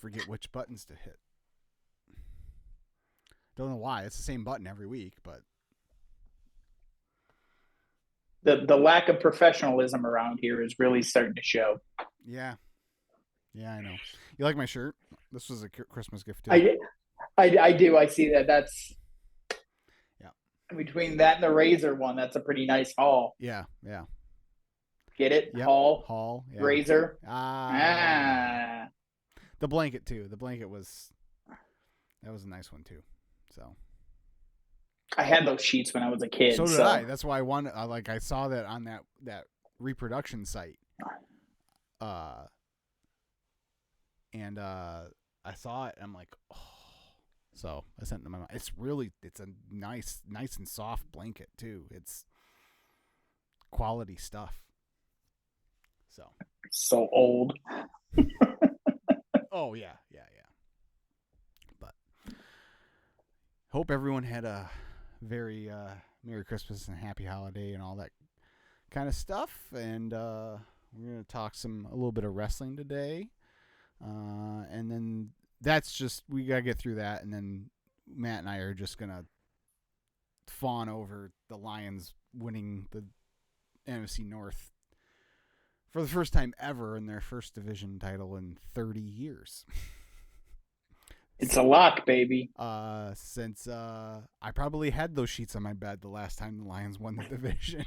forget which buttons to hit. Don't know why. It's the same button every week, but The lack of professionalism around here is really starting to show. yeah. Yeah, I know. You like my shirt? This was a Christmas gift too. I do. I see that. That's Yeah. between that and the Razor one. That's a pretty nice haul. Yeah, yeah. Get it? Yep. Haul, Haul, yeah. Razor. Yeah. Ah, The blanket too. The blanket was a nice one too. So I had those sheets when I was a kid. so did So I. That's why I wanted. I saw that on that reproduction site. And I saw it. And I'm like, oh. So I sent it to my mom. It's a nice and soft blanket too. It's quality stuff. so old. Oh yeah. But hope everyone had a very Merry Christmas and Happy Holiday and all that kind of stuff. And we're gonna talk a little bit of wrestling today, and then that's just we gotta get through that, and then Matt and I are just gonna fawn over the Lions winning the NFC North for the first time ever in their first division title in 30 years. It's a lock, baby. Since I probably had those sheets on my bed the last time the Lions won the division.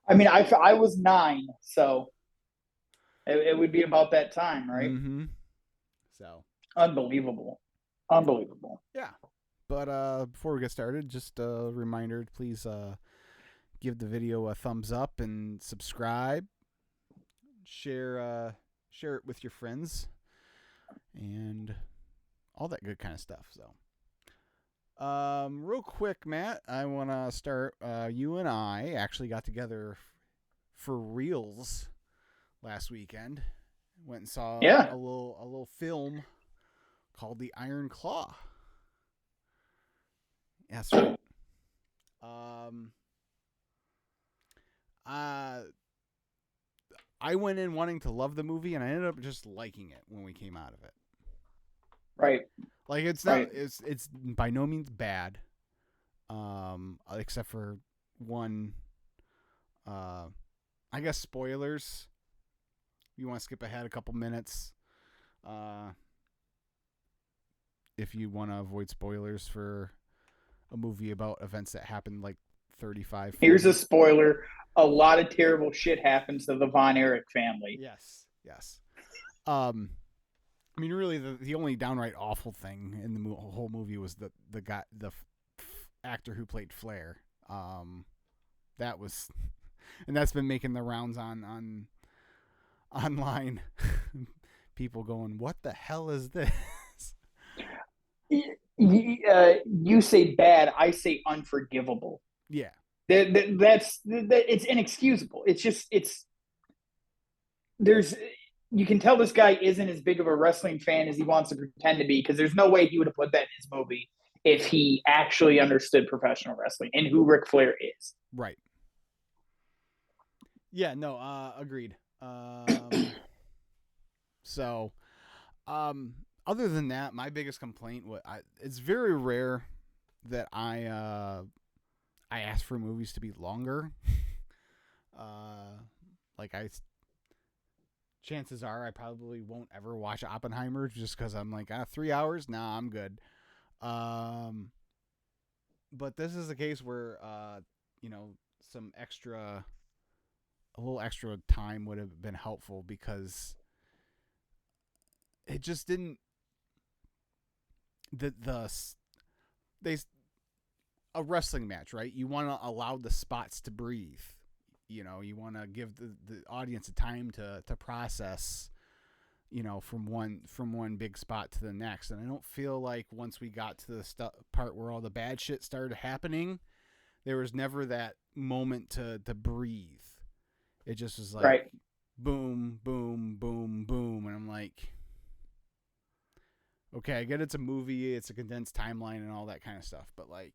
I mean, I was 9, so it would be about that time, right? Mm-hmm. So Unbelievable. yeah. But before we get started, just a reminder: please give the video a thumbs up and subscribe. Share it with your friends and all that good kind of stuff. So, real quick, Matt, I want to start. You and I actually got together for reals last weekend. Went and saw a little film called The Iron Claw. That's right. I went in wanting to love the movie, and I ended up just liking it when we came out of it. Right. Like it's not it's by no means bad. Except for one I guess spoilers. You want to skip ahead a couple minutes. If you want to avoid spoilers for a movie about events that happened like 35 40. Here's a spoiler. A lot of terrible shit happens to the Von Erich family. Yes. I mean, really, the only downright awful thing in the whole movie was the actor who played Flair. That was, and that's been making the rounds on online. People going, "What the hell is this?" You say bad, I say unforgivable. Yeah. It's inexcusable. You can tell this guy isn't as big of a wrestling fan as he wants to pretend to be, because there's no way he would have put that in his movie if he actually understood professional wrestling and who Ric Flair is. Right. Yeah, no, agreed. So, other than that, my biggest complaint it's very rare that I ask for movies to be longer. Chances are I probably won't ever watch Oppenheimer just because I'm like, 3 hours? Nah, I'm good. But this is a case where, a little extra time would have been helpful, because it just didn't, a wrestling match, right? You want to allow the spots to breathe. You want to give the audience a time to process, from one big spot to the next. And I don't feel like once we got to the part where all the bad shit started happening, there was never that moment to breathe. It just was like, right. Boom, boom, boom, boom. And I'm like, okay, I get it's a movie, it's a condensed timeline and all that kind of stuff. But like,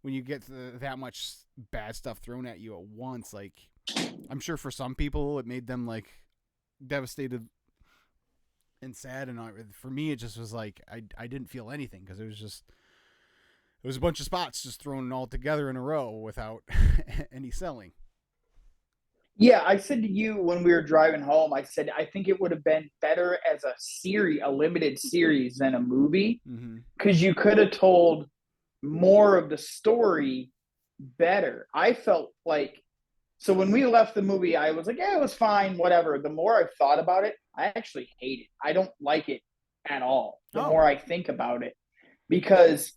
when you get that much bad stuff thrown at you at once, like, I'm sure for some people it made them like devastated and sad, and for me, it just was like I didn't feel anything because it was a bunch of spots just thrown all together in a row without any selling. Yeah, I said to you when we were driving home, I said I think it would have been better as a series, a limited series than a movie, Mm-hmm. because you could have told more of the story better. I felt like so when we left the movie, I was like, yeah, it was fine, whatever. The more I've thought about it, I actually hate it. I don't like it at all. The Oh. more I think about it, because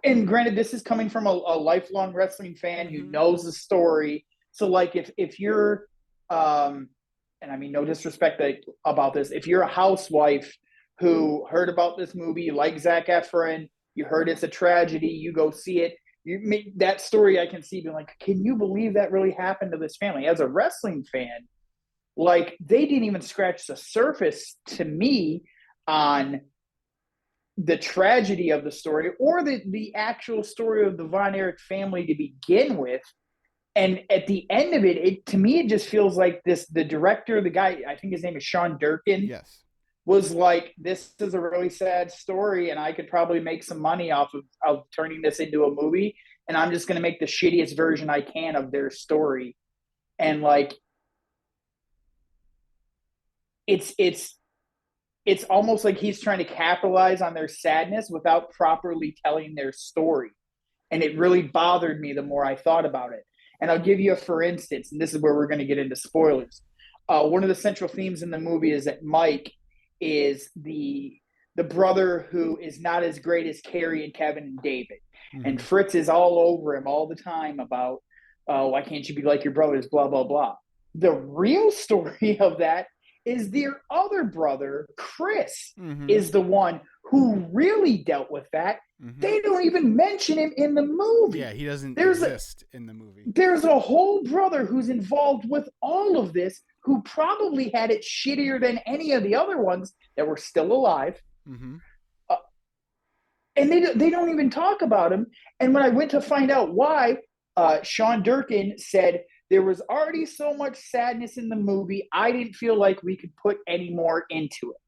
and granted, this is coming from a lifelong wrestling fan who Mm-hmm. knows the story. So like if you're and I mean no disrespect about this, if you're a housewife who heard about this movie, you like Zac Efron, you heard it's a tragedy, you go see it. You make that story I can see being like, can you believe that really happened to this family? As a wrestling fan, like they didn't even scratch the surface to me on the tragedy of the story or the actual story of the Von Erich family to begin with. And at the end of it, to me, it just feels like this the director, the guy, I think his name is Sean Durkin, Yes. was like, this is a really sad story, and I could probably make some money off of turning this into a movie. And I'm just going to make the shittiest version I can of their story. And like, it's it's almost like he's trying to capitalize on their sadness without properly telling their story. And it really bothered me the more I thought about it. And I'll give you a for instance, and this is where we're going to get into spoilers. One of the central themes in the movie is that Mike is the brother who is not as great as Carrie and Kevin and David. And Mm-hmm. Fritz is all over him all the time about, why can't you be like your brothers, blah, blah, blah. The real story of that is their other brother, Chris, Mm-hmm. is the one who really dealt with that. Mm-hmm. They don't even mention him in the Yeah, movie. he doesn't There's a exist in the movie. there's a whole brother who's involved with all of this who probably had it shittier than any of the other ones that were still alive. Mm-hmm. Uh, and they don't even talk about him. And when I went to find out why, Sean Durkin said there was already so much sadness in the movie, I didn't feel like we could put any more into it.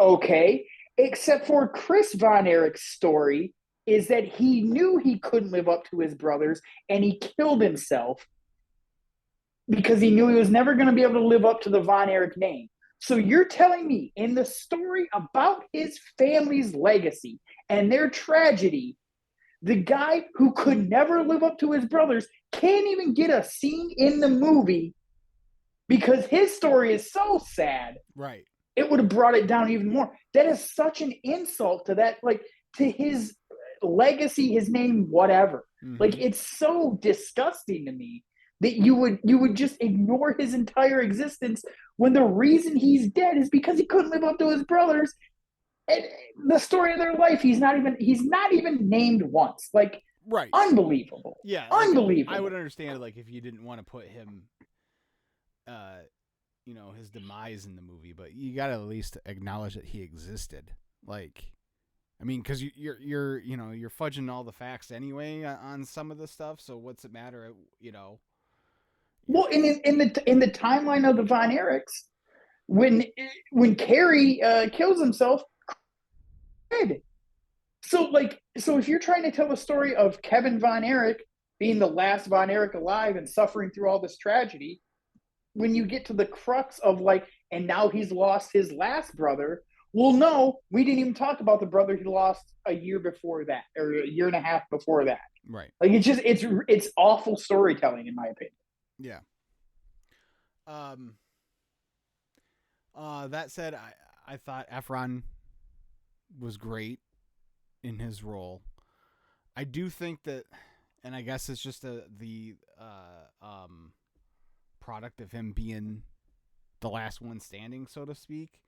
Okay, except for Chris Von Erich's story is that he knew he couldn't live up to his brothers and he killed himself because he knew he was never going to be able to live up to the Von Erich name. So you're telling me in the story about his family's legacy and their tragedy, the guy who could never live up to his brothers can't even get a scene in the movie because his story is so sad. Right. It would have brought it down even more. That is such an insult to that, like to his legacy, his name, whatever. Like Mm-hmm. it's so disgusting to me that you would just ignore his entire existence when the reason he's dead is because he couldn't live up to his brothers. And the story of their life, he's not even named once. Like Right. unbelievable, Yeah, like I would unbelievable. understand like if you didn't want to put him uh his demise in the movie, but you got to at least acknowledge that he existed. Like I mean, cuz you're you're fudging all the facts anyway on some of the stuff, so what's it matter, Well, in the timeline of the Von Erichs, when when Carrie kills himself, dead. So if you're trying to tell the story of Kevin Von Erich being the last Von Erich alive and suffering through all this tragedy, when you get to the crux of like, and now he's lost his last brother. Well, no, we didn't even talk about the brother he lost a year before that, or a year and a half before that. right. Like it's awful storytelling, in my opinion. Yeah. Um that said, I thought Efron was great in his role. I do think that, and I guess it's just the product of him being the last one standing, so to speak.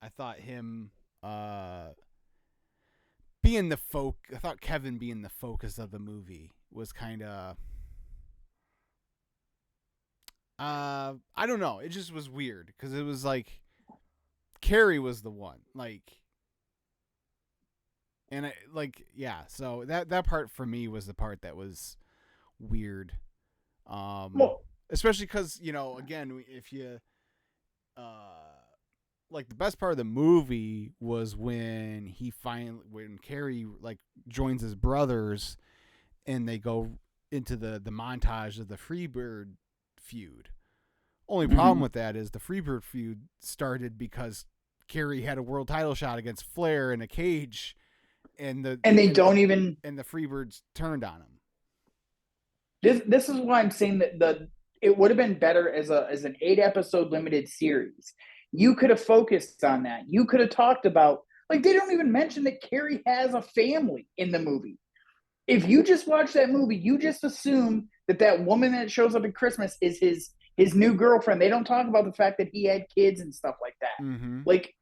I thought him being I thought Kevin being the focus of the movie was kind of I don't know. It just was weird because it was like Carrie was the one, like, and I like yeah. So that part for me was the part that was weird. Um, Well, Especially because again, if you uh like the best part of the movie was when Carrie like joins his brothers and they go into the montage of the Freebird feud. Only problem Mm-hmm. with that is the Freebird feud started because Carrie had a world title shot against Flair in a cage, and And they don't even. the Freebirds turned on him. This is why I'm saying that it would have been better as an 8 episode limited series. You could have focused on that. You could have talked about, like, they don't even mention that Carrie has a family in the movie. If you just watch that movie, you just assume that that woman that shows up at Christmas is his new girlfriend. They don't talk about the fact that he had kids and stuff like that. Mm-hmm. Like,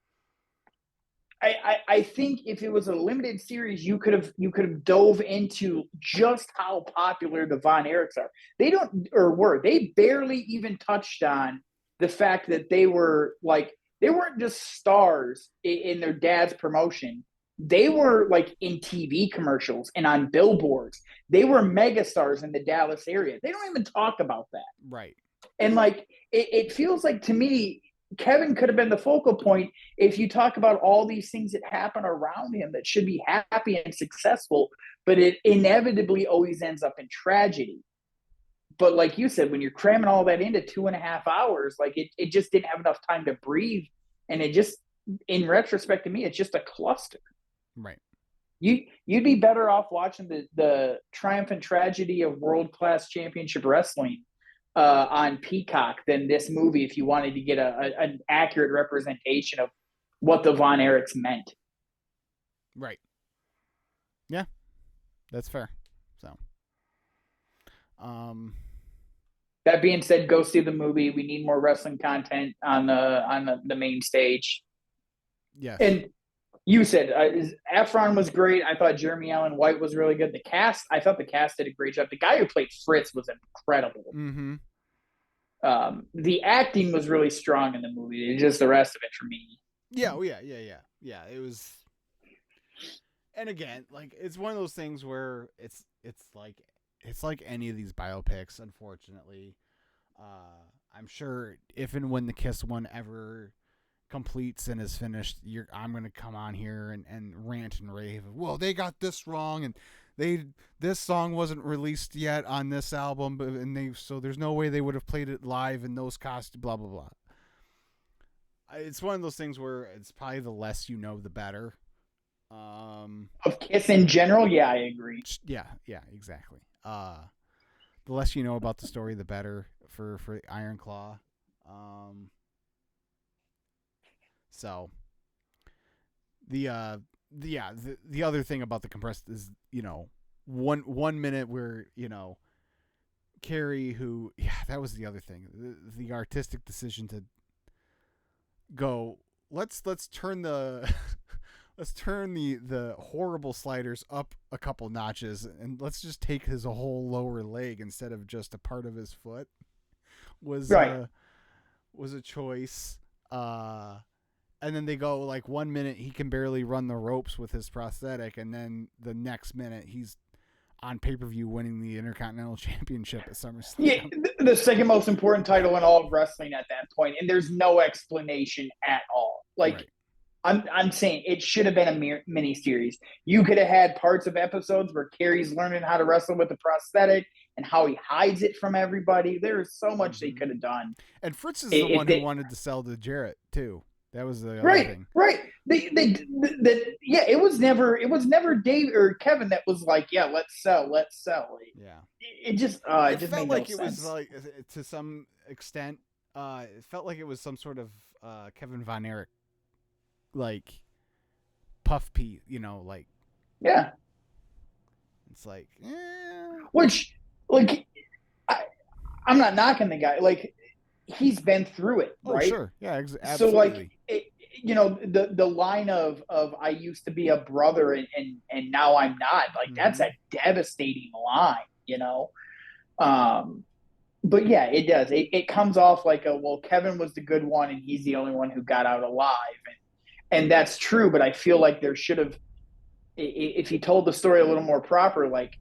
I think if it was a limited series, you could have dove into just how popular the Von Erichs are. They barely even touched on the fact that they weren't just stars in their dad's promotion. They were like in TV commercials and on billboards. They were megastars in the Dallas area. They don't even talk about that. Right. And like it feels like to me, Kevin could have been the focal point if you talk about all these things that happen around him that should be happy and successful, but it inevitably always ends up in tragedy. But like you said, when you're cramming all that into 2.5 hours, like it just didn't have enough time to breathe. And it just, in retrospect to me, it's just a cluster. Right. You'd be better off watching the triumph and tragedy of world class championship wrestling on Peacock than this movie if you wanted to get an accurate representation of what the Von Erichs meant. Right. Yeah, that's fair. So, that being said, go see the movie. We need more wrestling content on the main stage. yes. And you said Efron was great. I thought Jeremy Allen White was really good. I thought the cast did a great job. The guy who played Fritz was incredible. Mm-hmm. The acting was really strong in the movie. It's just the rest of it for me. Yeah. It was. And again, like it's one of those things where it's like any of these biopics. Unfortunately, I'm sure if and when the Kiss one ever completes and is finished, I'm gonna come on here and rant and rave. Well, they got this wrong, and this song wasn't released yet on this album, so there's no way they would have played it live in those costumes. Blah blah blah. It's one of those things where it's probably the less you know, the better. Of Kiss in general, yeah, I agree. Yeah, exactly. The less you know about the story, the better for Iron Claw. So the other thing about the compressed is, one minute where, Carrie, who, that was the other thing, the artistic decision to go, let's turn the let's turn the horrible sliders up a couple notches and let's just take his whole lower leg instead of just a part of his foot was right. Was a choice. And then they go like 1 minute he can barely run the ropes with his prosthetic, and then the next minute he's on pay-per-view winning the Intercontinental Championship at SummerSlam. Yeah, the second most important title in all of wrestling at that point, and there's no explanation at all. Like, right. I'm saying it should have been a mini series. You could have had parts of episodes where Carrie's learning how to wrestle with the prosthetic and how he hides it from everybody. There's so much they could have done. And Fritz is the one who wanted to sell to Jarrett too. That was the other thing. Right. It was never Dave or Kevin that was like, yeah, let's sell. Yeah. It just felt like it was like, to some extent, it felt like it was some sort of Kevin Von Erich, like puff piece, like, yeah. It's like, which, like, I'm not knocking the guy, like, he's been through it, right? Oh, sure. Yeah, absolutely. So, like, the line of I used to be a brother and now I'm not, like, that's a devastating line, but yeah, it does. It comes off like Kevin was the good one and he's the only one who got out alive. And that's true, but I feel like there should have, if he told the story a little more proper, like,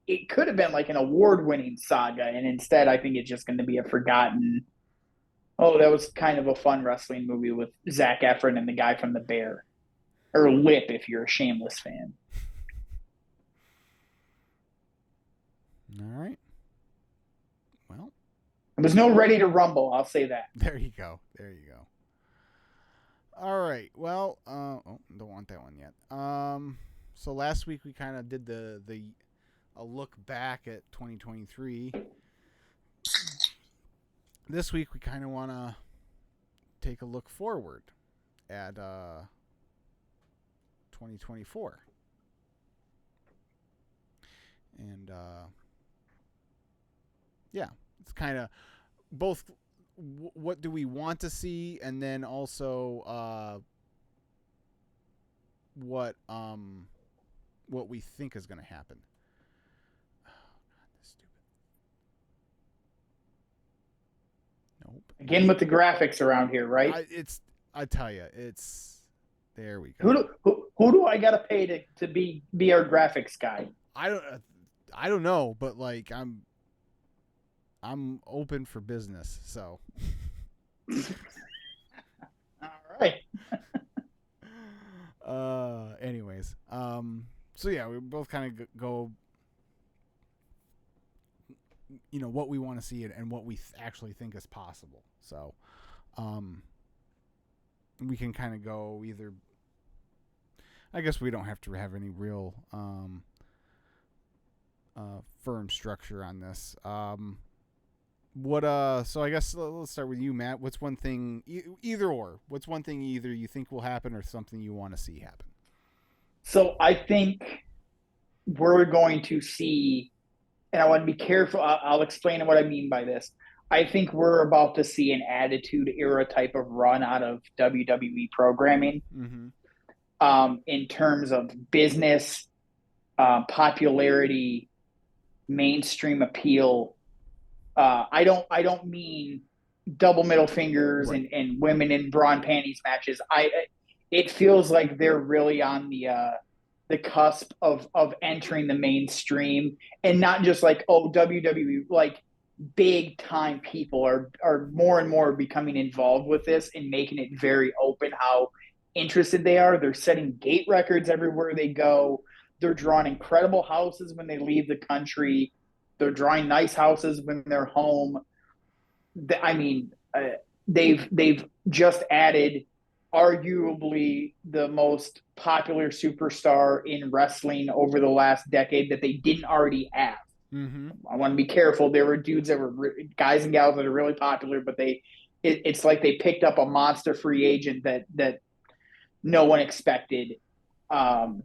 it could have been like an award-winning saga, and instead I think it's just going to be a forgotten Oh, that was kind of a fun wrestling movie with Zac Efron and the guy from The Bear, or Lip if you're a Shameless fan. All right. Well, There was no Ready to Rumble, I'll say that. there you go. There you go. All right. Well, don't want that one yet. So last week we kind of did the a look back at 2023. This week we kind of want to take a look forward at 2024. And yeah, it's kind of both what do we want to see, and then also what we think is going to happen. Oh, God, this stupid. Nope. Again with the graphics around here, right? I tell you, it's there we Who go. who do I got to pay to be our graphics guy? I don't know, but like I'm open for business, so. All right. Anyways, so yeah, we both kind of go, what we want to see and what we actually think is possible. So, we can kind of go either. I guess we don't have to have any real firm structure on this. What So I guess let's start with you, Matt. What's one thing either or? What's one thing either you think will happen or something you want to see happen? So I think we're going to see, and I want to be careful. I'll explain what I mean by this. I think we're about to see an Attitude Era type of run out of WWE programming, Mm-hmm. in terms of business, popularity, mainstream appeal. I don't mean double middle fingers Right. and women in bra and panties matches. It feels like they're really on the cusp of entering the mainstream, and not just like, oh, WWE, like big time people are more and more becoming involved with this and making it very open how interested they are. They're setting gate records everywhere they go. They're drawing incredible houses when they leave the country. They're drawing nice houses when they're home. I mean, they've just added arguably the most popular superstar in wrestling over the last decade that they didn't already have. Mm-hmm. I want to be careful. There were dudes that were guys and gals that are really popular, but it's like they picked up a monster free agent that no one expected. Um,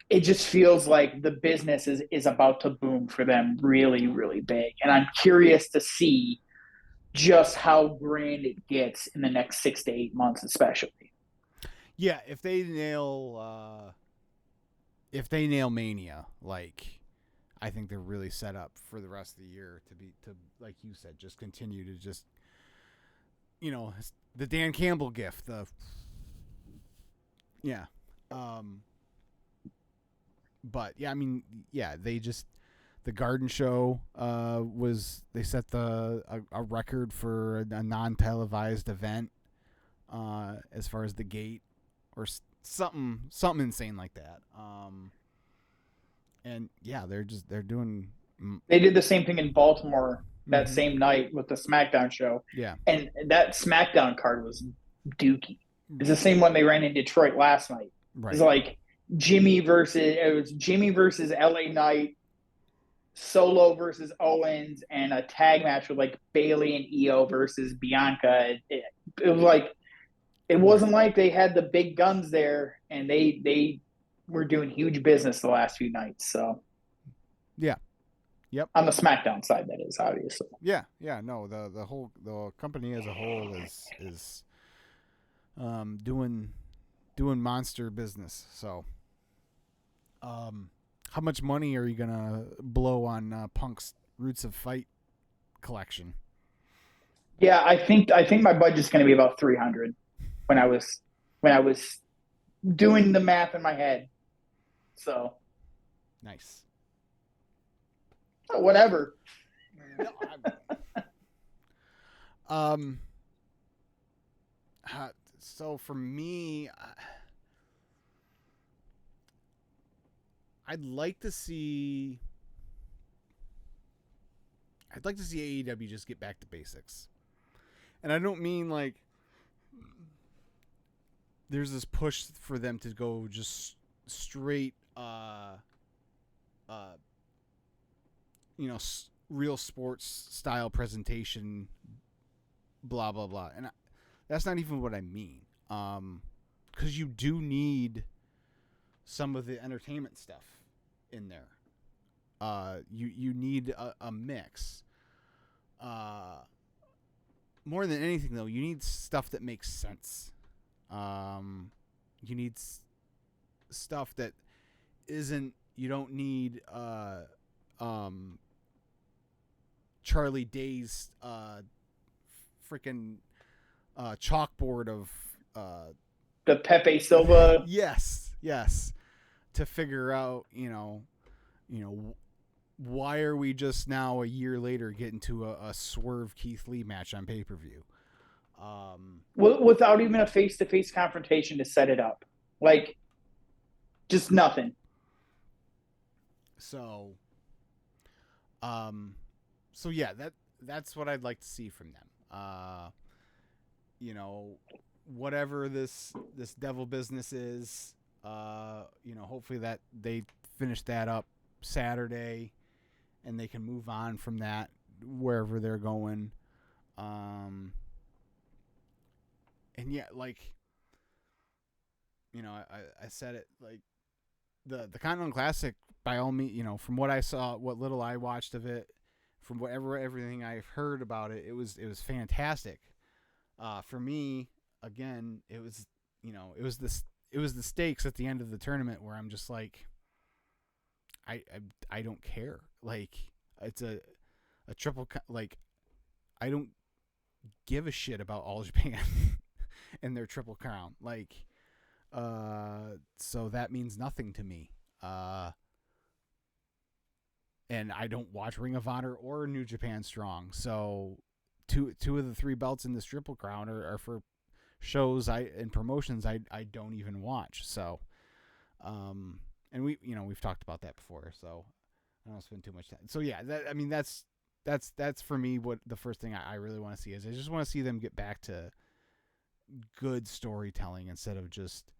it just feels like the business is about to boom for them really, really big. And I'm curious to see just how grand it gets in the next 6 to 8 months, especially. Yeah, if they nail Mania, like I think they're really set up for the rest of the year to like you said, just continue to just the Dan Campbell gift. The yeah, um, but yeah, I mean yeah, they just the Garden Show was they set a record for a non televised event as far as the gate or something insane like that. And yeah, they're doing. They did the same thing in Baltimore that Mm-hmm. same night with the SmackDown show, Yeah, and that SmackDown card was dookie. It's the same one they ran in Detroit last night. It's right. like it was Jimmy versus LA Knight, Solo versus Owens, and a tag match with like Bailey and Io versus Bianca. It was like it Right. wasn't like they had the big guns there, and they were doing huge business the last few nights. So Yeah. Yep. on the SmackDown side, that is obviously. Yeah. Yeah. No, the company as a whole is doing monster business. So, how much money are you gonna blow on Punk's Roots of Fight collection? Yeah, I think my budget's going to be about 300 when I was doing the math in my head. So Nice. whatever. No, Um. So for me, I'd like to see. I'd like to see AEW just get back to basics, and I don't mean like there's this push for them to go just straight, uh, real sports style presentation, blah blah blah, and that's not even what I mean. Because you do need some of the entertainment stuff in there. You need a mix. Uh, More than anything, though, you need stuff that makes sense. You need stuff that isn't. You don't need um, Charlie Day's freaking chalkboard of The Pepe Silva. yes, to figure out why are we just now a year later getting to a Swerve Keith Lee match on pay per view? Without even a face-to-face confrontation to set it up, like just nothing. So, um, so yeah, that's what I'd like to see from them. You know, whatever this devil business is, hopefully that they finish that up Saturday, and they can move on from that wherever they're going. And yeah, like I said it, like the Continental Classic, by all means, from what I saw, what little I watched of it, from everything I've heard about it, it was fantastic. For me, again, it was the stakes at the end of the tournament where I'm just like, I I don't care. Like it's a triple like I don't give a shit about All Japan and their triple crown. Like so that means nothing to me. And I don't watch Ring of Honor or New Japan Strong. So two of the three belts in this triple crown are for shows and promotions I don't even watch. So and we've talked about that before, so I don't spend too much time. So yeah, that's for me what the first thing I really want to see is. I just want to see them get back to good storytelling instead of just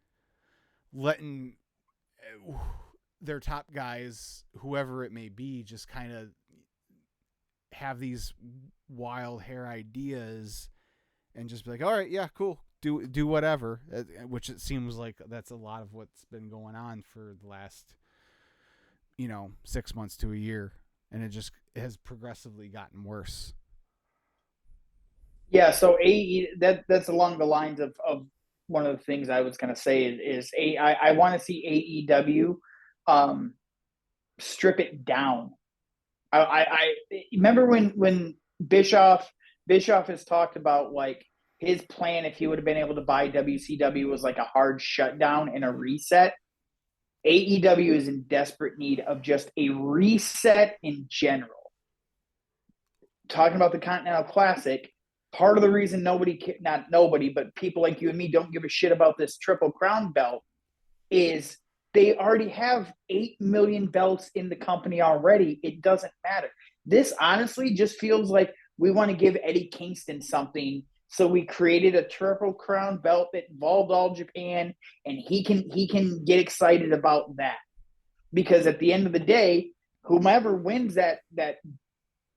letting their top guys, whoever it may be, just kind of have these wild hair ideas and just be like, all right, yeah, cool, do whatever. Which it seems like that's a lot of what's been going on for the last 6 months to a year, and it has progressively gotten worse. Yeah, so that's along the lines of one of the things I was going to say I want to see AEW strip it down. I remember when Bischoff has talked about like his plan if he would have been able to buy WCW was like a hard shutdown and a reset. AEW is in desperate need of just a reset in general. Talking about the Continental Classic, part of the reason not nobody, but people like you and me don't give a shit about this Triple Crown belt is they already have 8 million belts in the company already. It doesn't matter. This honestly just feels like we want to give Eddie Kingston something. So we created a Triple Crown belt that involved All Japan, and he can get excited about that. Because at the end of the day, whomever wins that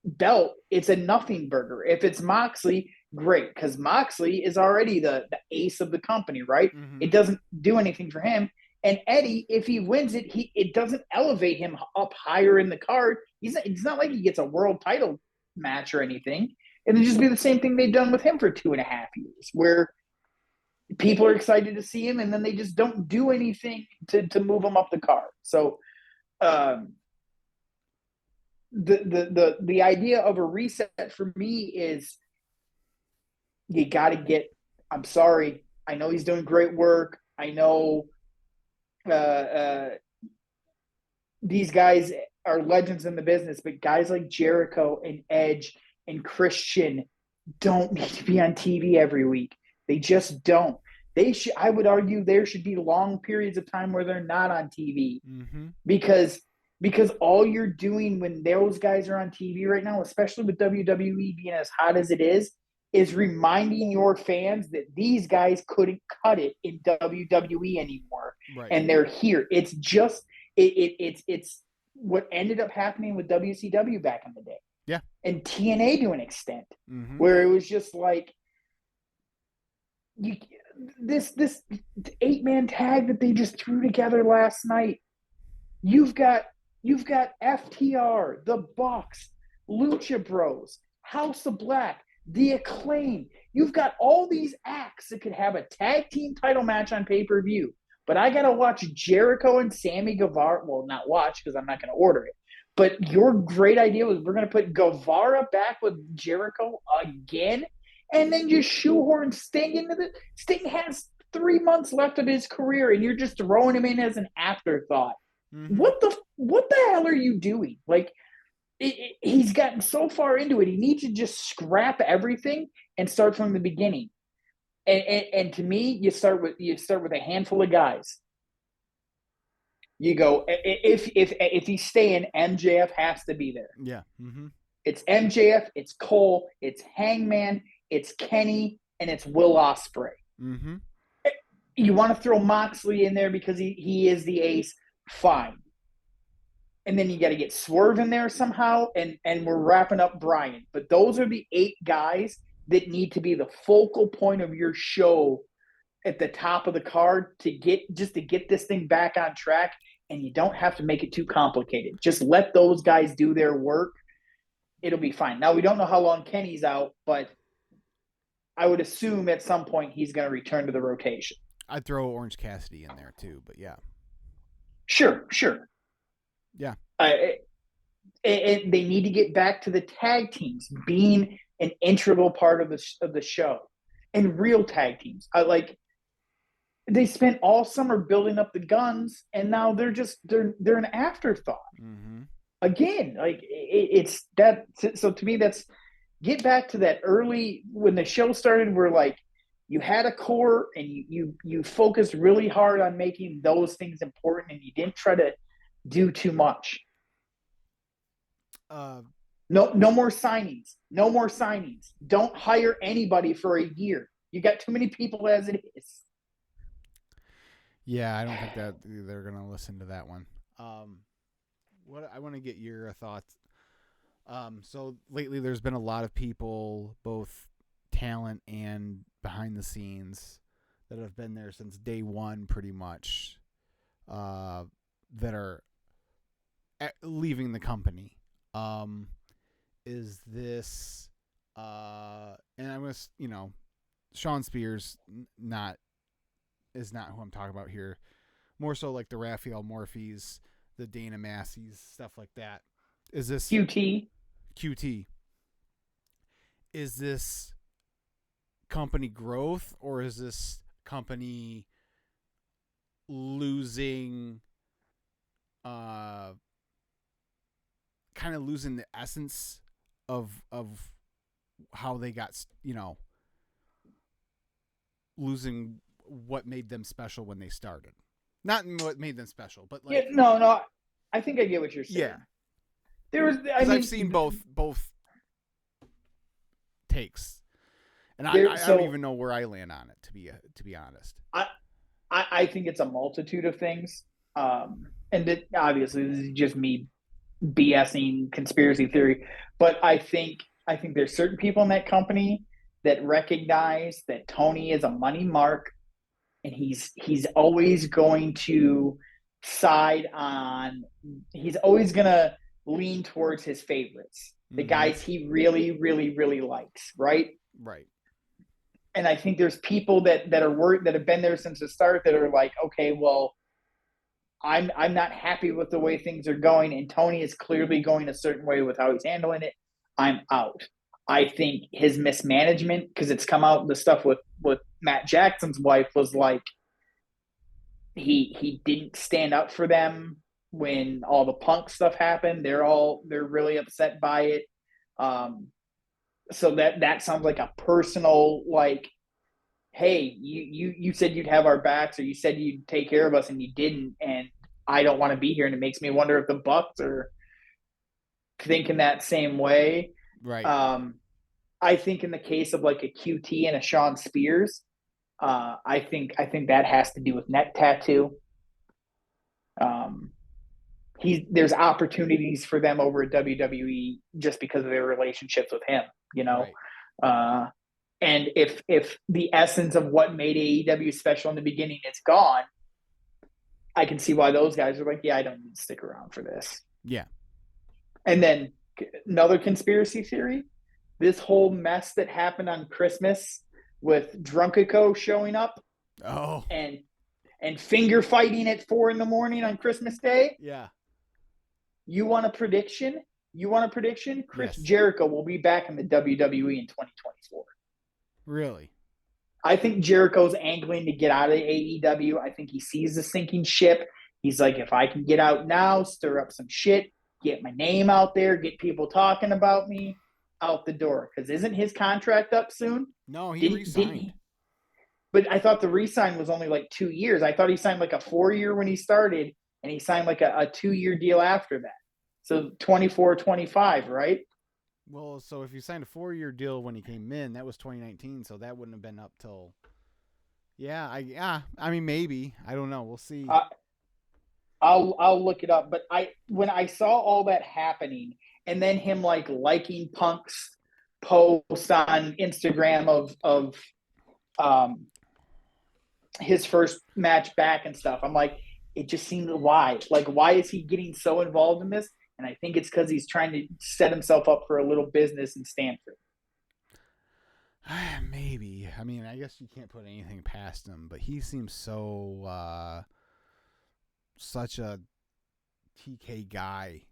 belt, it's a nothing burger. If it's Moxley, great, because Moxley is already the ace of the company, right? Mm-hmm. It doesn't do anything for him. And Eddie, if he wins it, it doesn't elevate him up higher in the card. It's not like he gets a world title match or anything. It'll just be the same thing they've done with him for 2.5 years, where people are excited to see him, and then they just don't do anything to move him up the card. So the idea of a reset for me is you got to get. I'm sorry. I know he's doing great work. I know these guys are legends in the business, but guys like Jericho and Edge and Christian don't need to be on TV every week. They just don't. They should. I would argue there should be long periods of time where they're not on TV Mm-hmm. because all you're doing when those guys are on TV right now, especially with WWE being as hot as it is reminding your fans that these guys couldn't cut it in WWE anymore, Right. and they're here. It's just it's what ended up happening with WCW back in the day Yeah. and TNA to an extent, Mm-hmm. where it was just like you this 8-man tag that they just threw together last night. You've got FTR, the Bucks, Lucha Bros, House of Black, the Acclaim. You've got all these acts that could have a tag team title match on pay-per-view. But I gotta watch Jericho and Sammy Guevara. Well, not watch because I'm not gonna order it. But your great idea was we're gonna put Guevara back with Jericho again, and then just shoehorn Sting into the. Sting has 3 months left of his career, and you're just throwing him in as an afterthought. Mm-hmm. What the hell are you doing? Like he's gotten so far into it, he needs to just scrap everything and start from the beginning. And to me, you start with a handful of guys. You go if he's staying, MJF has to be there. Yeah. Mm-hmm. It's MJF, it's Cole, it's Hangman, it's Kenny, and it's Will Ospreay. Mm-hmm. You want to throw Moxley in there because he is the ace, fine. And then you got to get Swerve in there somehow, and we're wrapping up Brian. But those are the 8 guys that need to be the focal point of your show at the top of the card to get this thing back on track. And you don't have to make it too complicated. Just let those guys do their work. It'll be fine. Now we don't know how long Kenny's out, but I would assume at some point he's going to return to the rotation. I'd throw Orange Cassidy in there too, but yeah. Sure. Yeah. And they need to get back to the tag teams being an integral part of the show, and real tag teams. They spent all summer building up the guns, and now they're an afterthought. Mm-hmm. Again, it's that. So to me, that's get back to that early when the show started. Where like you had a core and you focused really hard on making those things important, and you didn't try to do too much. No more signings. No more signings. Don't hire anybody for a year. You got too many people as it is. Yeah, I don't think that they're gonna listen to that one. What I want to get your thoughts. So lately, there's been a lot of people, both talent and behind the scenes, that have been there since day one, pretty much, that are leaving the company. Is this, and I'm gonna, Sean Spears is not who I'm talking about here. More so like the Raphael Morphys, the Dana Masseys, stuff like that. Is this QT? Is this company growth, or is this company losing, kind of losing the essence of how they got, losing what made them special when they started? Not what made them special, but like, no. I think I get what you're saying. Yeah, I've seen both takes, and I don't even know where I land on it, to be honest. I think it's a multitude of things, and obviously this is just me BSing conspiracy theory, but I think there's certain people in that company that recognize that Tony is a money mark, and he's always going to side on. He's always going to lean towards his favorites, the guys he really, really, really likes, right? Right. And I think there's people that are worried, that have been there since the start, that are like, okay, well, I'm not happy with the way things are going, and Tony is clearly going a certain way with how he's handling it. I'm out. I think his mismanagement, because it's come out, the stuff with Matt Jackson's wife was like he didn't stand up for them when all the Punk stuff happened. They're really upset by it. So that sounds like a personal, like, hey, you said you'd have our backs, or you said you'd take care of us, and you didn't, and I don't want to be here. And it makes me wonder if the Bucks are thinking that same way. Right. Um, I think in the case of like a QT and a Sean Spears, I think that has to do with neck tattoo. Um, there's opportunities for them over at WWE just because of their relationships with him, you know. Right. Uh, and if the essence of what made AEW special in the beginning is gone, I can see why those guys are like, yeah, I don't need to stick around for this. Yeah. And then another conspiracy theory: this whole mess that happened on Christmas with Drunkico showing up Oh. and finger fighting at 4 a.m. on Christmas Day. Yeah. You want a prediction? You want a prediction? Chris Yes. Jericho will be back in the WWE in 2024. Really. I think Jericho's angling to get out of AEW. I think he sees the sinking ship. He's like, if I can get out now, stir up some shit, get my name out there, get people talking about me, out the door. Because isn't his contract up soon? No, he Didn't resigned. he? But I thought the re-sign was only like 2 years. I thought he signed like a 4 year when he started, and he signed like a 2 year deal after that. So 24, 25, right? Well, so if you signed a 4-year deal when he came in, that was 2019, so that wouldn't have been up till. Yeah. I mean, maybe. I don't know. We'll see. Uh, I'll look it up. But when I saw all that happening, and then him like liking Punk's post on Instagram of um his first match back and stuff, I'm like, it just seemed, why is he getting so involved in this? And I think it's because he's trying to set himself up for a little business in Stanford. Maybe. I mean, I guess you can't put anything past him, but he seems so such a TK guy.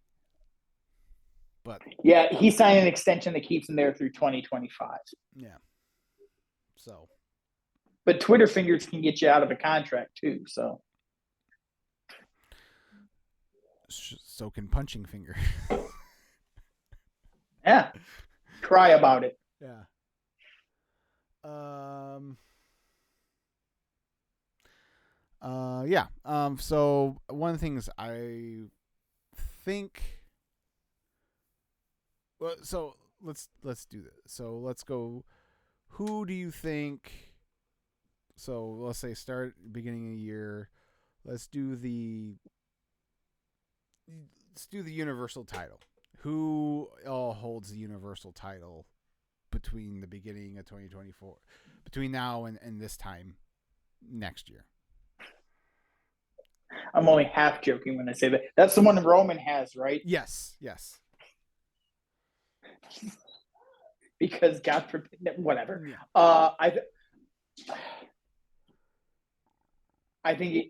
But Yeah, he signed an extension that keeps him there through 2025. yeah. So But Twitter fingers can get you out of a contract too. So so can punching finger. yeah, cry about it. Yeah. Um. Yeah. So one of the things I think. Well, so let's do this. So let's go. Who do you think? So let's say start beginning of the year. Let's do the universal title. Who all holds the universal title between the beginning of 2024, between now and this time next year? I'm only half joking when I say that. That's the one Roman has, right? Yes. Yes. Because God forbid, whatever. Yeah. I think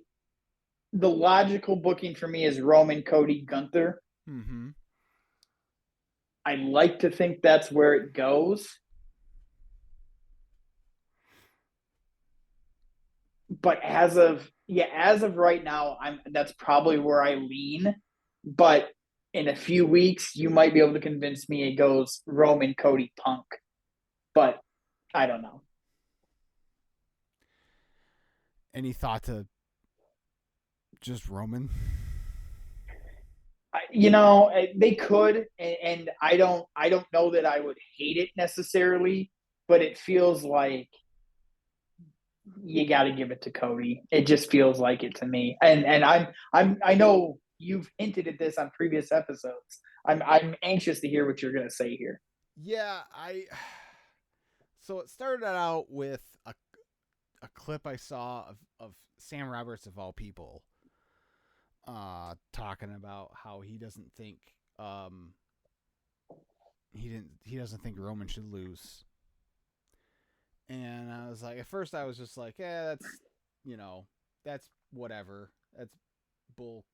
the logical booking for me is Roman, Cody, Gunther. Mm-hmm. I like to think that's where it goes. But as of right now, that's probably where I lean. But in a few weeks, you might be able to convince me it goes Roman, Cody, Punk. But I don't know. Any thought to just Roman? They could, and I don't know that I would hate it necessarily, but it feels like you got to give it to Cody. It just feels like it to me, and I know you've hinted at this on previous episodes. I'm anxious to hear what you're going to say here. Yeah, I. So it started out with a clip I saw of Sam Roberts of all people, talking about how he doesn't think he doesn't think Roman should lose. And I was like, at first I was just like, yeah, that's whatever, that's bull,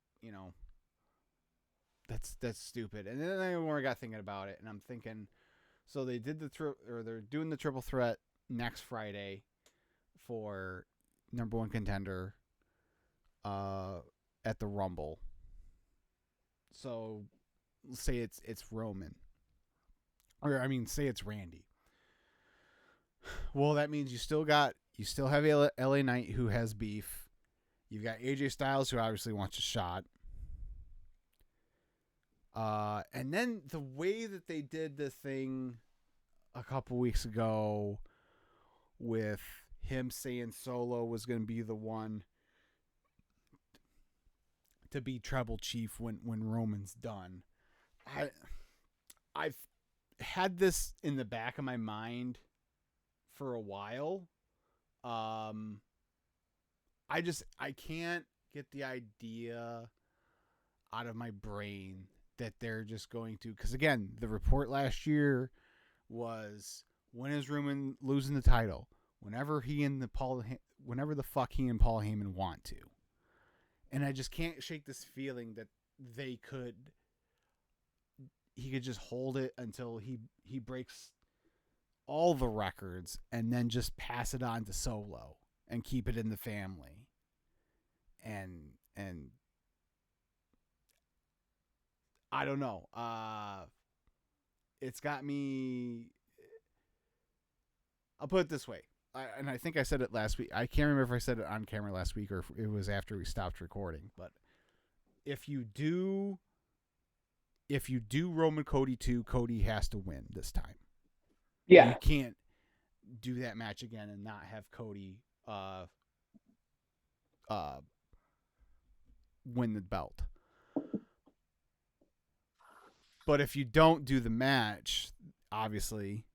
that's stupid. And then I got thinking about it, and I'm thinking, so they did they're doing the triple threat next Friday for number one contender at the Rumble. So let's say it's Roman. or I mean, say it's Randy. Well, that means you still have LA Knight who has beef. You've got AJ Styles who obviously wants a shot. And then the way that they did the thing a couple weeks ago with him saying Solo was going to be the one to be Tribal Chief when Roman's done. I've had this in the back of my mind for a while. I can't get the idea out of my brain that they're just going to, because again, the report last year was, when is Roman losing the title? Whenever the fuck he and Paul Heyman want to. And I just can't shake this feeling that he could just hold it until he breaks all the records and then just pass it on to Solo and keep it in the family. And I don't know. It's got me. I'll put it this way. I think I said it last week. I can't remember if I said it on camera last week or if it was after we stopped recording. But if you do Roman Cody 2, Cody has to win this time. Yeah. You can't do that match again and not have Cody win the belt. But if you don't do the match, obviously,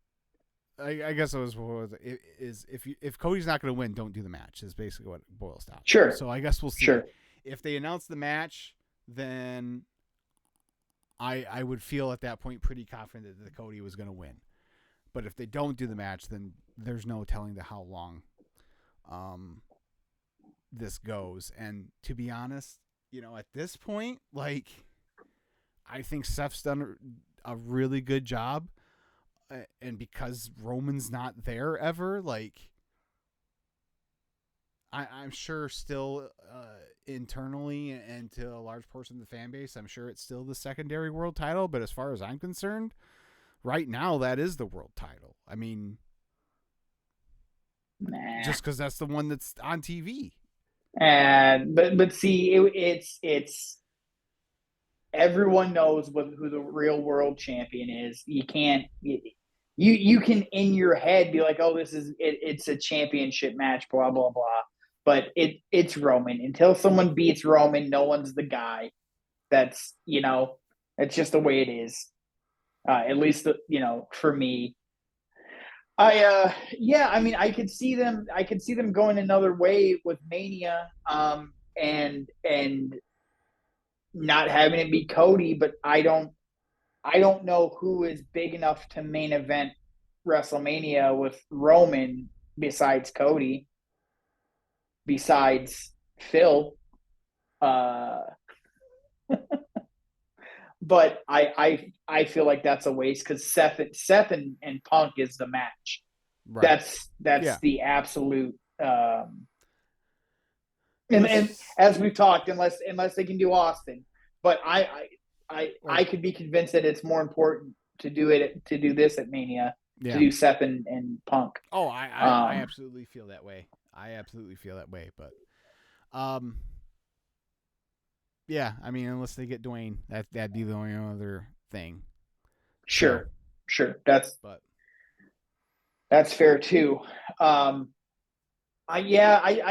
I guess if Cody's not going to win, don't do the match. Is basically what it boils down. Sure. So I guess we'll see. Sure. If they announce the match, then I would feel at that point pretty confident that Cody was going to win. But if they don't do the match, then there's no telling how long this goes. And to be honest, at this point, like, I think Seth's done a really good job. And because Roman's not there ever, like, I'm sure still internally and to a large portion of the fan base, I'm sure it's still the secondary world title. But as far as I'm concerned, right now, that is the world title. I mean, just because that's the one that's on TV. But see, it's everyone knows who the real world champion is. You can't you can in your head be like, oh, it's a championship match, blah blah blah. But it's Roman. Until someone beats Roman, no one's the guy. That's it's just the way it is. At least for me. I mean, I could see them going another way with Mania, and not having it be Cody, but I don't know who is big enough to main event WrestleMania with Roman besides Cody, besides Phil. But I feel like that's a waste because Seth and Punk is the match. Right. That's the absolute. And as we've talked, unless they can do Austin, but I could be convinced that it's more important to do this at Mania, to do Seth and Punk. Oh, I absolutely feel that way. But yeah, I mean, unless they get Dwayne, that'd be the only other thing. Sure. That's fair too. I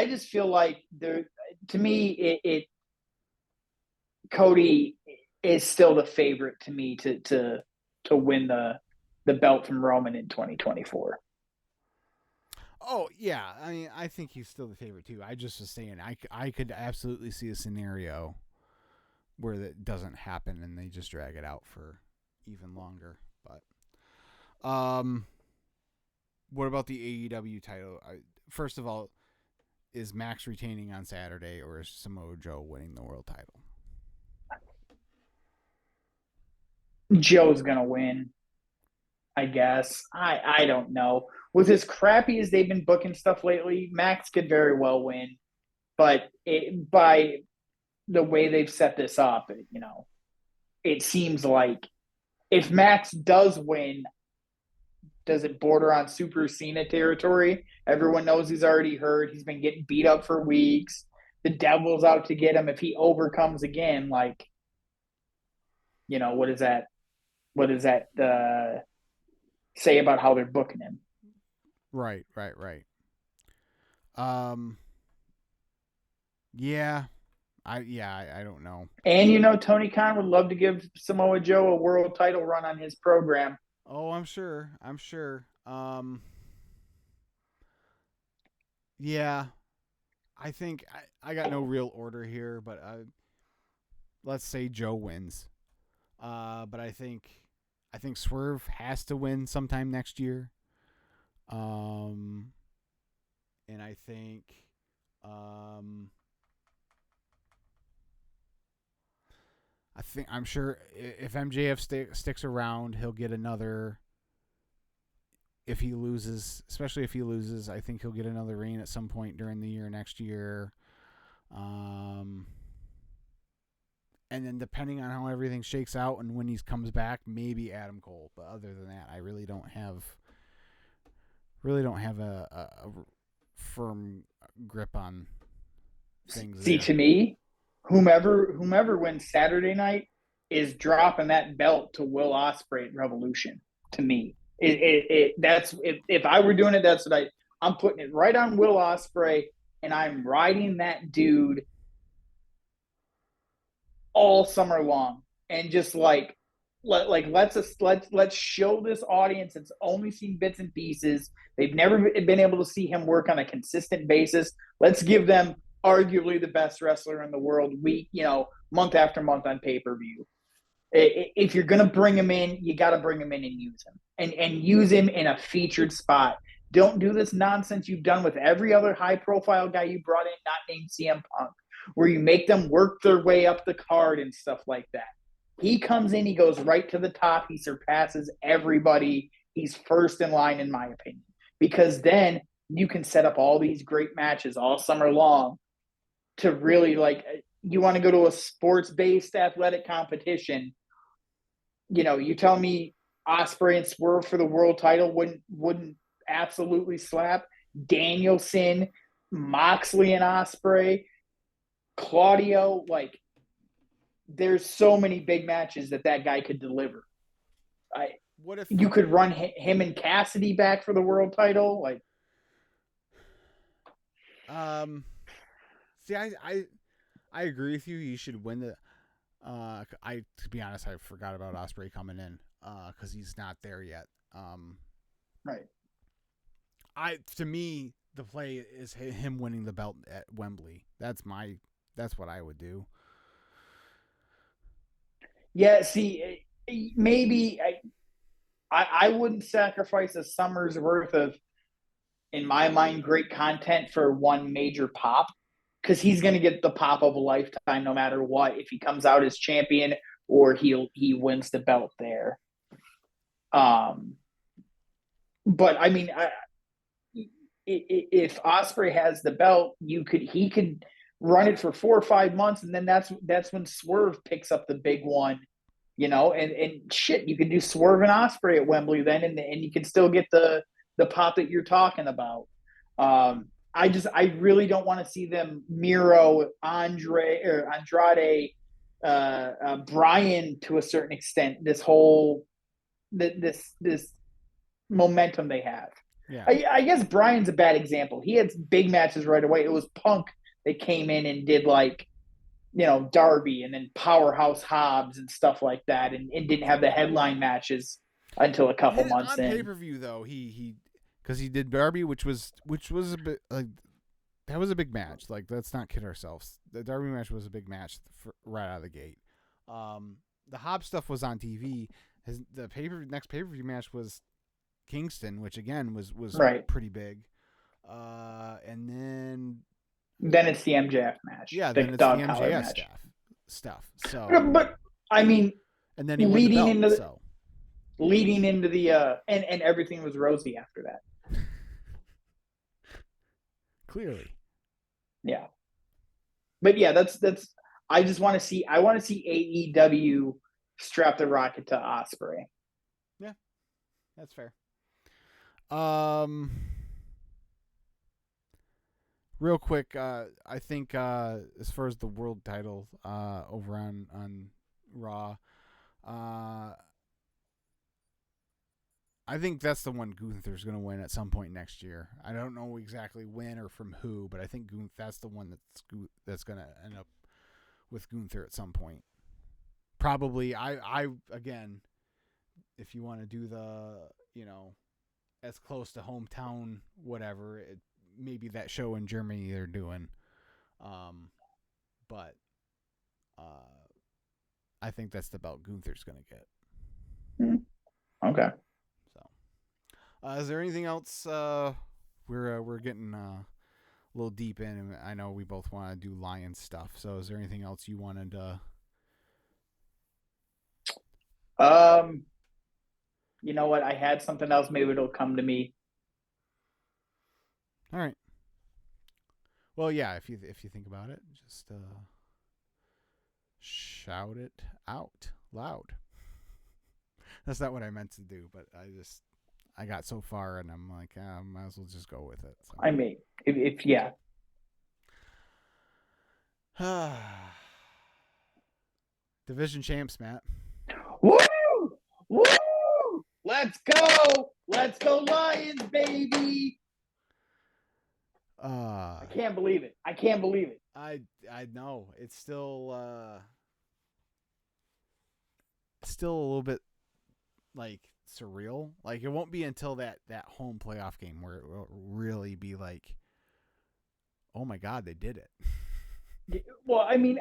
just feel like to me, Cody is still the favorite to me to win the belt from Roman in 2024. Oh yeah, I mean, I think he's still the favorite too. I just was saying, I could absolutely see a scenario where that doesn't happen and they just drag it out for even longer. But what about the AEW title? First of all, is Max retaining on Saturday, or is Samoa Joe winning the world title? Joe's gonna win, I guess. I don't know. With as crappy as they've been booking stuff lately, Max could very well win. But by the way they've set this up, it seems like if Max does win, does it border on Super Cena territory? Everyone knows he's already hurt. He's been getting beat up for weeks. The devil's out to get him. If he overcomes again, like, what is that? What does that say about how they're booking him? Right, right, right. Um, yeah, I don't know. And Tony Khan would love to give Samoa Joe a world title run on his program. Oh, I'm sure. I'm sure. Yeah, I think I got no real order here, but let's say Joe wins. But I think Swerve has to win sometime next year. Um, and I think um, I'm sure if MJF sticks around, he'll get another. If he loses, especially if he loses, I think he'll get another reign at some point during the year next year. Um, and then depending on how everything shakes out and when he comes back, maybe Adam Cole. But other than that, I really don't have a firm grip on things See, there. to me, whomever wins Saturday night is dropping that belt to Will Ospreay at Revolution. To me, that's if I were doing it, that's what I'm putting it right on Will Ospreay, and I'm riding that dude all summer long, and just let's show this audience that's only seen bits and pieces. They've never been able to see him work on a consistent basis. Let's give them arguably the best wrestler in the world week, month after month on pay-per-view. If you're gonna bring him in, you got to bring him in and use him, and use him in a featured spot. Don't do this nonsense you've done with every other high-profile guy you brought in, not named CM Punk, where you make them work their way up the card and stuff like that. He comes in, he goes right to the top, he surpasses everybody. He's first in line, in my opinion, because then you can set up all these great matches all summer long to really you want to go to a sports-based athletic competition. You tell me Osprey and Swerve for the world title wouldn't absolutely slap. Danielson, Moxley and Osprey, Claudio, there's so many big matches that guy could deliver. What if You could run him and Cassidy back for the world title, um see I agree with you. You should win the to be honest, I forgot about Osprey coming in cuz he's not there yet. Right. To me the play is him winning the belt at Wembley. That's what I would do. Yeah. See, maybe I wouldn't sacrifice a summer's worth of, in my mind, great content for one major pop, because he's going to get the pop of a lifetime no matter what, if he comes out as champion or he wins the belt there. But I mean, if Osprey has the belt, he could run it for 4 or 5 months, and then that's when Swerve picks up the big one, and shit, you can do Swerve and Osprey at Wembley then, and you can still get the pop that you're talking about. I really don't want to see them Miro, Andrade, Brian, to a certain extent. This momentum they have. Yeah. I guess Brian's a bad example. He had big matches right away. It was Punk that came in and did Darby and then Powerhouse Hobbs and stuff like that, and didn't have the headline matches until a couple months On in. pay-per-view though, he cuz he did Darby, which was a bit that was a big match. Let's not kid ourselves. The Darby match was a big match right out of the gate. The Hobbs stuff was on TV. The next pay-per-view match was Kingston, which again was right. pretty big. And then it's the MJF match. Yeah, the then it's the dog collar MJF match. stuff. So, but I mean, and then he won the belt. Leading into the and everything was rosy after that. Clearly. Yeah. But yeah, that's I want to see AEW strap the rocket to Osprey. Yeah. That's fair. Um, real quick, I think as far as the world title over on Raw, uh, I think that's the one Gunther's going to win at some point next year. I don't know exactly when or from who, but I think that's the one that's going to end up with Gunther at some point. Probably, I again, if you want to do the, as close to hometown, whatever, maybe that show in Germany they're doing. Um, but I think that's the belt Gunther's going to get. Okay. So, is there anything else? We're getting a little deep in, and I know we both want to do Lions stuff. So, is there anything else you wanted to? You know what? I had something else. Maybe it'll come to me. All right. Well, yeah. If you think about it, just shout it out loud. That's not what I meant to do, but I got so far, and I'm like, I might as well just go with it. So. I mean, if yeah. Division champs, Matt. Woo! Woo! Let's go! Let's go Lions, baby! I can't believe it. I can't believe it. I know it's still a little bit like surreal. Like it won't be until that home playoff game where it will really be like, oh my god, they did it. Well, I mean,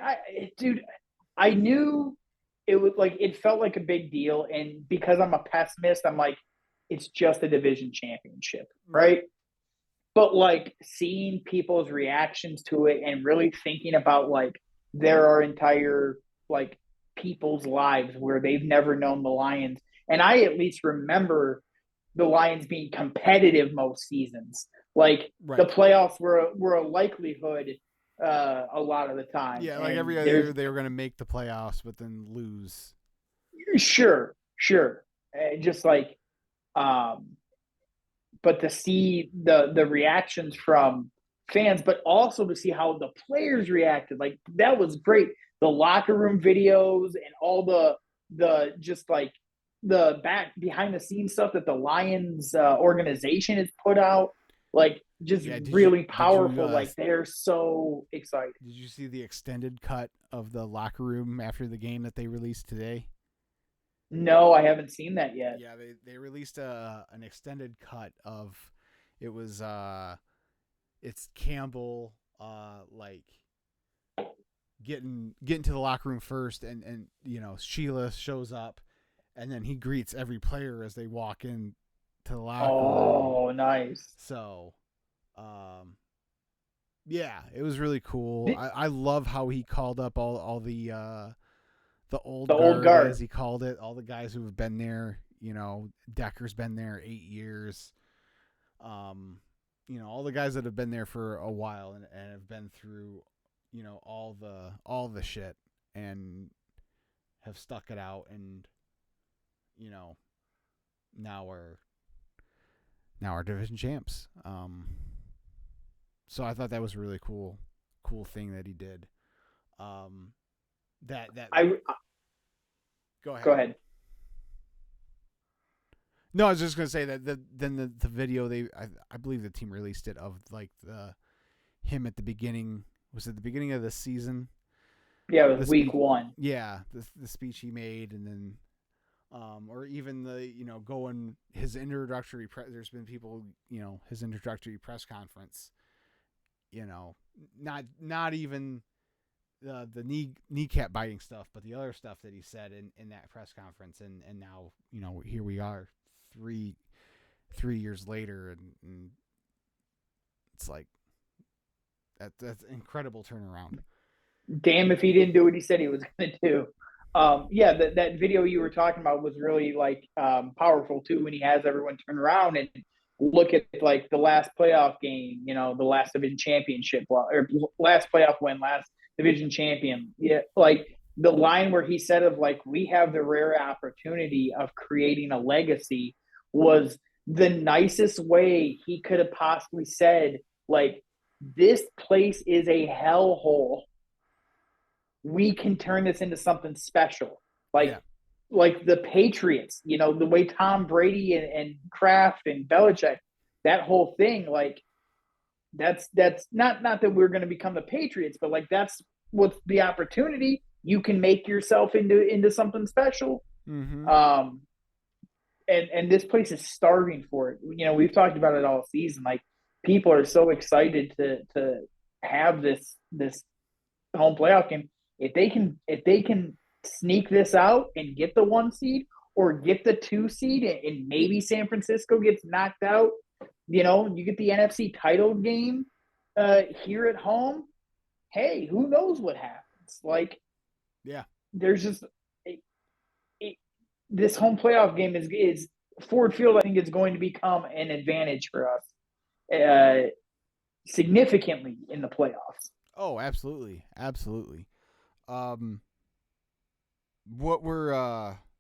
I knew it was like it felt like a big deal, and because I'm a pessimist, I'm like, it's just a division championship, right? But like seeing people's reactions to it and really thinking about like there are entire like people's lives where they've never known the Lions. And I at least remember the Lions being competitive most seasons. Like the playoffs were a likelihood a lot of the time. Yeah, like every other year they were going to make the playoffs, but then lose. Sure. Just like, but to see the reactions from fans, but also to see how the players reacted, like that was great. The locker room videos and all the just like the back behind the scenes stuff that the Lions organization has put out, like just really powerful. Like they're so excited. Did you see the extended cut of the locker room after the game that they released today? No, I haven't seen that yet. Yeah, they released an extended cut of it was it's Campbell like getting to the locker room first, and Sheila shows up, and then he greets every player as they walk in to the locker room. Oh, nice. So yeah, it was really cool. I love how he called up all the old guard, as he called it, all the guys who have been there. Decker's been there 8 years. All the guys that have been there for a while and have been through, all the shit and have stuck it out, and now we're division champs. So I thought that was a really cool thing that he did. Go ahead. No, I was just gonna say that then the video I believe the team released it of like him at the beginning. Was it the beginning of the season? Yeah, it was week 1. Yeah, the speech he made, and then or even the going his introductory there's been people his introductory press conference. Not even the kneecap biting stuff, but the other stuff that he said in that press conference, and now here we are 3 years later, and it's like that's an incredible turnaround. Damn if he didn't do what he said he was going to do. Yeah, that video you were talking about was really like powerful too, when he has everyone turn around and look at like the last playoff game, the last division championship, or last playoff win, last division champion. Yeah, like the line where he said of like, we have the rare opportunity of creating a legacy was the nicest way he could have possibly said, like, this place is a hellhole. We can turn this into something special. Yeah. Like the Patriots, the way Tom Brady and Kraft and Belichick, that whole thing, like that's not that we're going to become the Patriots, but like that's what's the opportunity. You can make yourself into something special. Mm-hmm. Um, and this place is starving for it. We've talked about it all season. Like people are so excited to have this home playoff game. If they can sneak this out and get the 1 seed or get the 2 seed, and maybe San Francisco gets knocked out, you get the NFC title game here at home. Hey, who knows what happens? Like Yeah. there's just it, it, this home playoff game is Ford Field. I think is going to become an advantage for us significantly in the playoffs. Oh, absolutely, absolutely. Um, what we're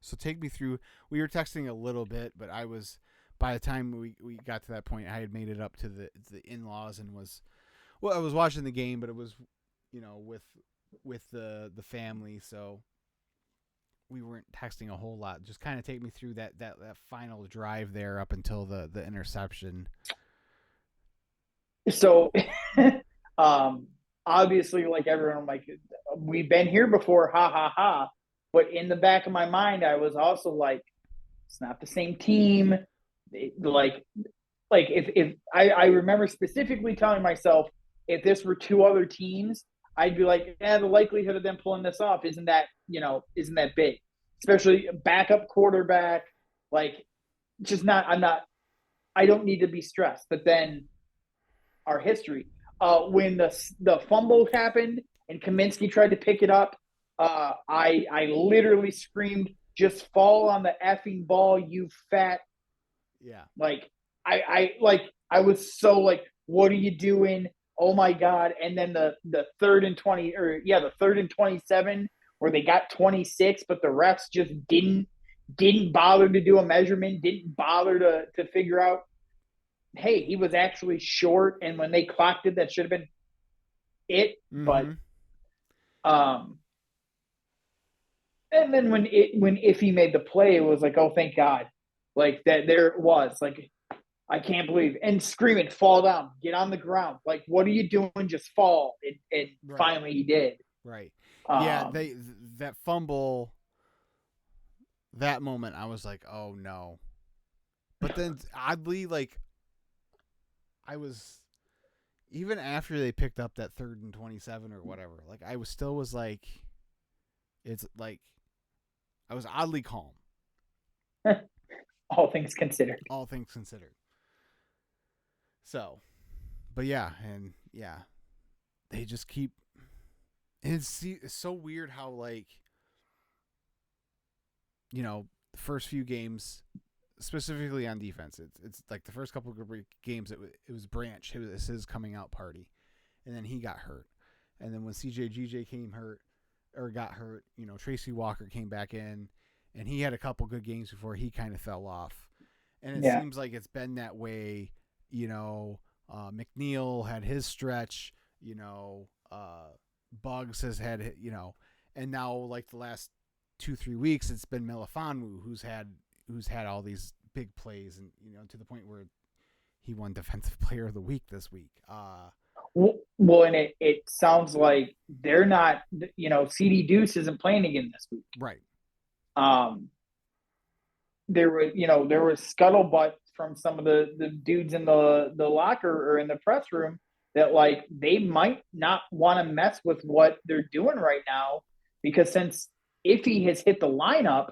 so take me through. We were texting a little bit, but I was by the time we got to that point, I had made it up to the in laws and was I was watching the game, but it was with the family, so we weren't texting a whole lot. Just kind of take me through that final drive there up until the interception. So, um, obviously, like everyone, I'm like, we've been here before, ha ha ha. But in the back of my mind, I was also like, it's not the same team. Like, if I remember specifically telling myself, if this were two other teams, I'd be like, the likelihood of them pulling this off isn't that big, especially backup quarterback. Like, just not. I don't need to be stressed. But then our history. When the fumble happened and Kaminsky tried to pick it up, I literally screamed, "Just fall on the effing ball, you fat!" Yeah. Like I was so like, "What are you doing? Oh my god!" And then the third and 20, or yeah, the third and 27, where they got 26, but the refs just didn't bother to do a measurement, didn't bother to figure out, hey, he was actually short, and when they clocked it, that should have been it. But Mm-hmm. um, and then when Iffy made the play, it was like, oh, thank God, like that there it was. Like I can't believe, and screaming, fall down, get on the ground. Like what are you doing? Just fall. And Right. finally he did. Right. Yeah. Um, That fumble. That moment, I was like, oh no. But then oddly, like I was even after they picked up that 3rd and 27 or whatever. Like I was still was like, it's like I was oddly calm, all things considered. all things considered. So, but yeah, and yeah, they just keep. It's so weird how like the first few games, specifically on defense, it's like the first couple of games it was Branch, it was his coming out party, and then he got hurt, and then when CJGJ came hurt or got hurt, Tracy Walker came back in, and he had a couple good games before he kind of fell off, and it Yeah. seems like it's been that way. McNeil had his stretch. Bugs has had and now like the last 2-3 weeks, it's been Melifonwu who's had all these big plays, and to the point where he won Defensive Player of the Week this week. Well, and it sounds like they're not. CD Deuce isn't playing again this week. Right. Um, there was scuttlebutt from some of the dudes in the locker or in the press room that like they might not want to mess with what they're doing right now, because since Iffy has hit the lineup,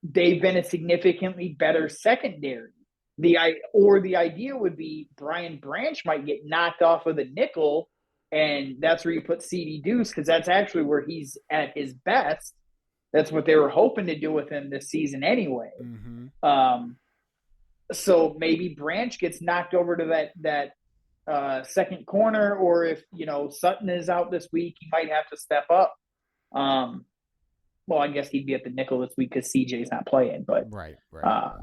they've been a significantly better secondary. The idea would be Brian Branch might get knocked off of the nickel, and that's where you put CD Deuce, because that's actually where he's at his best. That's what they were hoping to do with him this season anyway. Mm-hmm. Um, so maybe Branch gets knocked over to that second corner, or if Sutton is out this week, he might have to step up. Um, well, I guess he'd be at the nickel this week because CJ's not playing, but Right. Right. uh,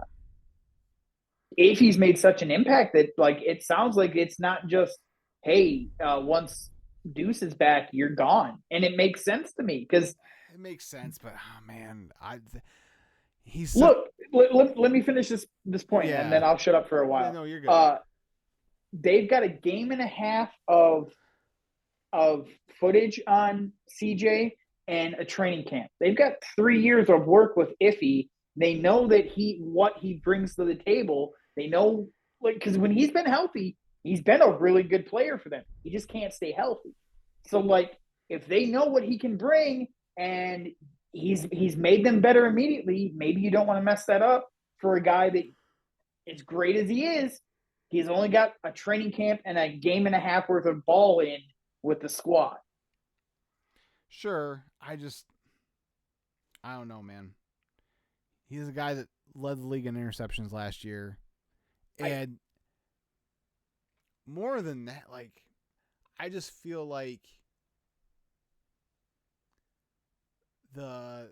if he's made such an impact that like it sounds like it's not just hey, once Deuce is back, you're gone, and it makes sense to me because It makes sense, but oh man, he's such. look, let me finish this point, and Yeah, then I'll shut up for a yeah. while. No, you're good. Uh, they've got a game and a half of footage on CJ and a training camp. They've got 3 years of work with Iffy. They know that what he brings to the table. They know like because when he's been healthy, he's been a really good player for them. He just can't stay healthy. So like if they know what he can bring and he's made them better immediately, maybe you don't want to mess that up for a guy that as great as he is, he's only got a training camp and a game and a half worth of ball in with the squad. Sure, I don't know, man. He's a guy that led the league in interceptions last year, I and more than that, like I just feel like the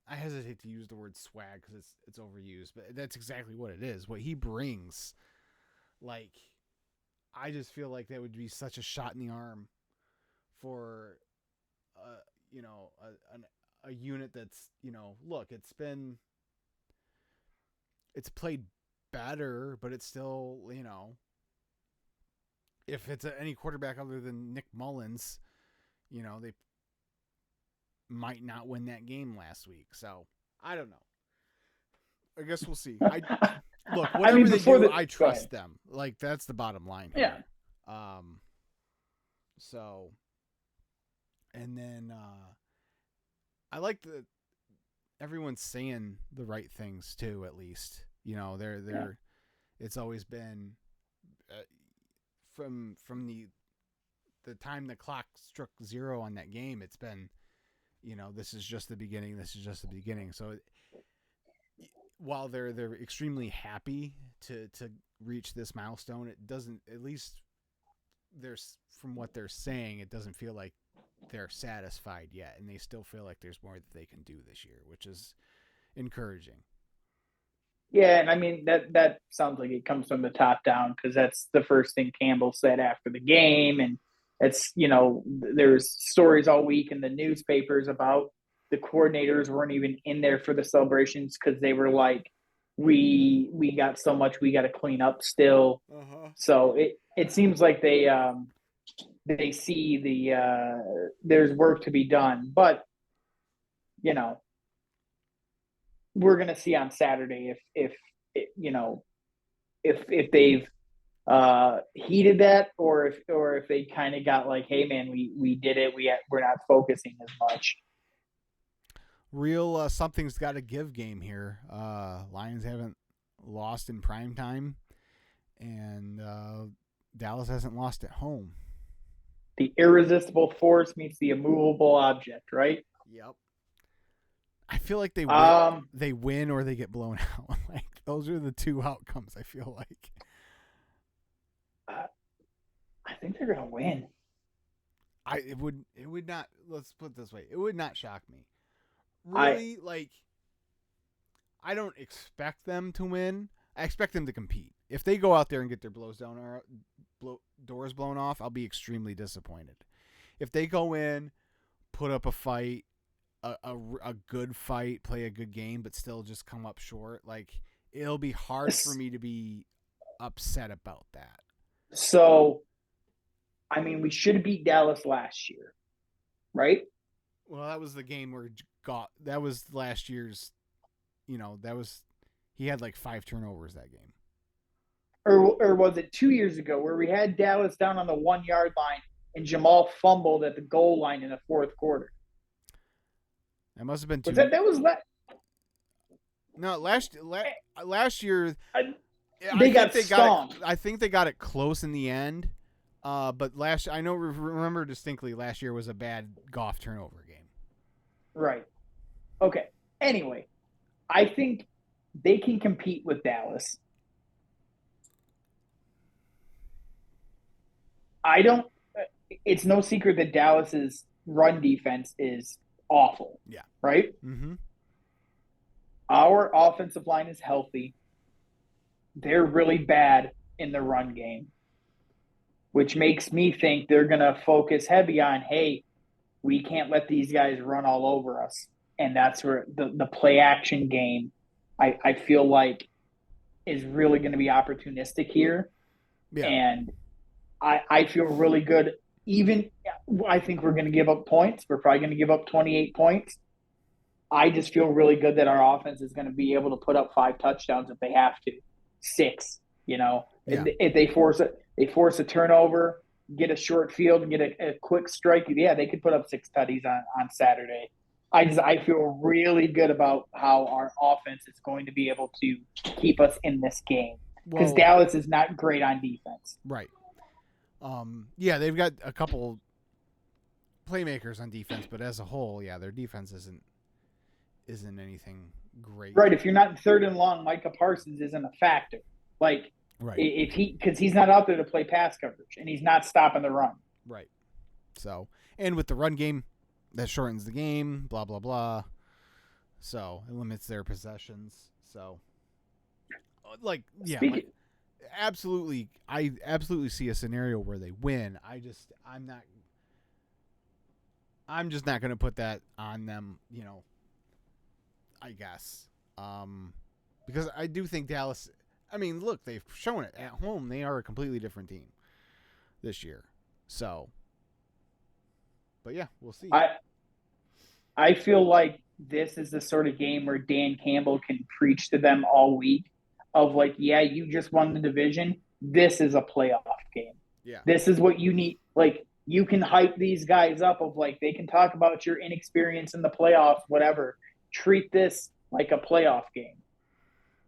I hesitate to use the word swag because it's overused, but that's exactly what it is. What he brings, like, I just feel like that would be such a shot in the arm for, you know, a unit that's look, it's played better, but it's still if it's any quarterback other than Nick Mullins, they might not win that game last week. So I don't know. I guess we'll see. I look, I mean whatever they before do, the I go ahead. trust them. Like that's the bottom line Yeah. here. Um, so and then I like the everyone's saying the right things too. At least Yeah. they're. It's always been uh, from the time the clock struck zero on that game. It's been this is just the beginning. This is just the beginning. So while they're extremely happy to reach this milestone, it doesn't, at least there's from what they're saying, it doesn't feel like they're satisfied yet, and they still feel like there's more that they can do this year, which is encouraging. Yeah, and I mean that sounds like it comes from the top down because that's the first thing Campbell said after the game, and it's there's stories all week in the newspapers about the coordinators weren't even in there for the celebrations because they were like, we got so much we got to clean up still. Uh huh. So it seems like they see there's work to be done, but you know we're gonna see on Saturday if they've heeded that or if they kind of got like, hey man, we did it. We're not focusing as much. Real something's got to give game here. Lions haven't lost in prime time, and Dallas hasn't lost at home. The irresistible force meets the immovable object, right? Yep. I feel like Um, they win or they get blown out. Like those are the two outcomes. I feel like I think they're gonna win. it would not. Let's put it this way. It would not shock me. I Really, like I don't expect them to win. I expect them to compete. If they go out there and get their doors blown off, I'll be extremely disappointed. If they go in, put up a fight, a good fight, play a good game, but still just come up short, like it'll be hard for me to be upset about that. so I mean we should have beat Dallas last year, right? Well, that was the game where that was last year's. That was he had like 5 turnovers that game. Or was it 2 years ago where we had Dallas down on the 1 yard line and Jamal fumbled at the goal line in the fourth quarter? That must have been Was two. that was that? No, last year I They think got they got it. stomped. I think they got it close in the end. But I know remember distinctly last year was a bad golf turnover game. Right. Okay. Anyway, I think they can compete with Dallas. I don't. It's no secret that Dallas's run defense is awful. Yeah. Right. Mm-hmm. Our offensive line is healthy. they're really bad in the run game, which makes me think they're going to focus heavy on, hey, we can't let these guys run all over us. And that's where the play action game, I feel like, is really going to be opportunistic here. Yeah. And I feel really good. Even I think we're going to give up points. We're probably going to give up 28 points. I just feel really good that our offense is going to be able to put up 5 touchdowns if they have to, 6. You know, Yeah. if they force a turnover, get a short field, and get a quick strike. Yeah, they could put up 6 tutties on Saturday. I feel really good about how our offense is going to be able to keep us in this game because Well, Dallas is not great on defense. right. Yeah, they've got a couple playmakers on defense, but as a whole, yeah, their defense isn't anything great. Right. If you're not in third and long, Micah Parsons isn't a factor. Like Right. if because he's not out there to play pass coverage and he's not stopping the run. Right. So, and with the run game, that shortens the game. Blah blah blah. So it limits their possessions. So, like, yeah, Speaking, absolutely, I absolutely see a scenario where they win. I'm just not going to put that on them. You know, I guess. Because I do think Dallas. I mean, look, they've shown it at home. They are a completely different team this year. So, but yeah, we'll see. I feel like this is the sort of game where Dan Campbell can preach to them all week of like, yeah, you just won the division. This is a playoff game. Yeah. This is what you need. Like, you can hype these guys up of like, they can talk about your inexperience in the playoffs, whatever. Treat this like a playoff game.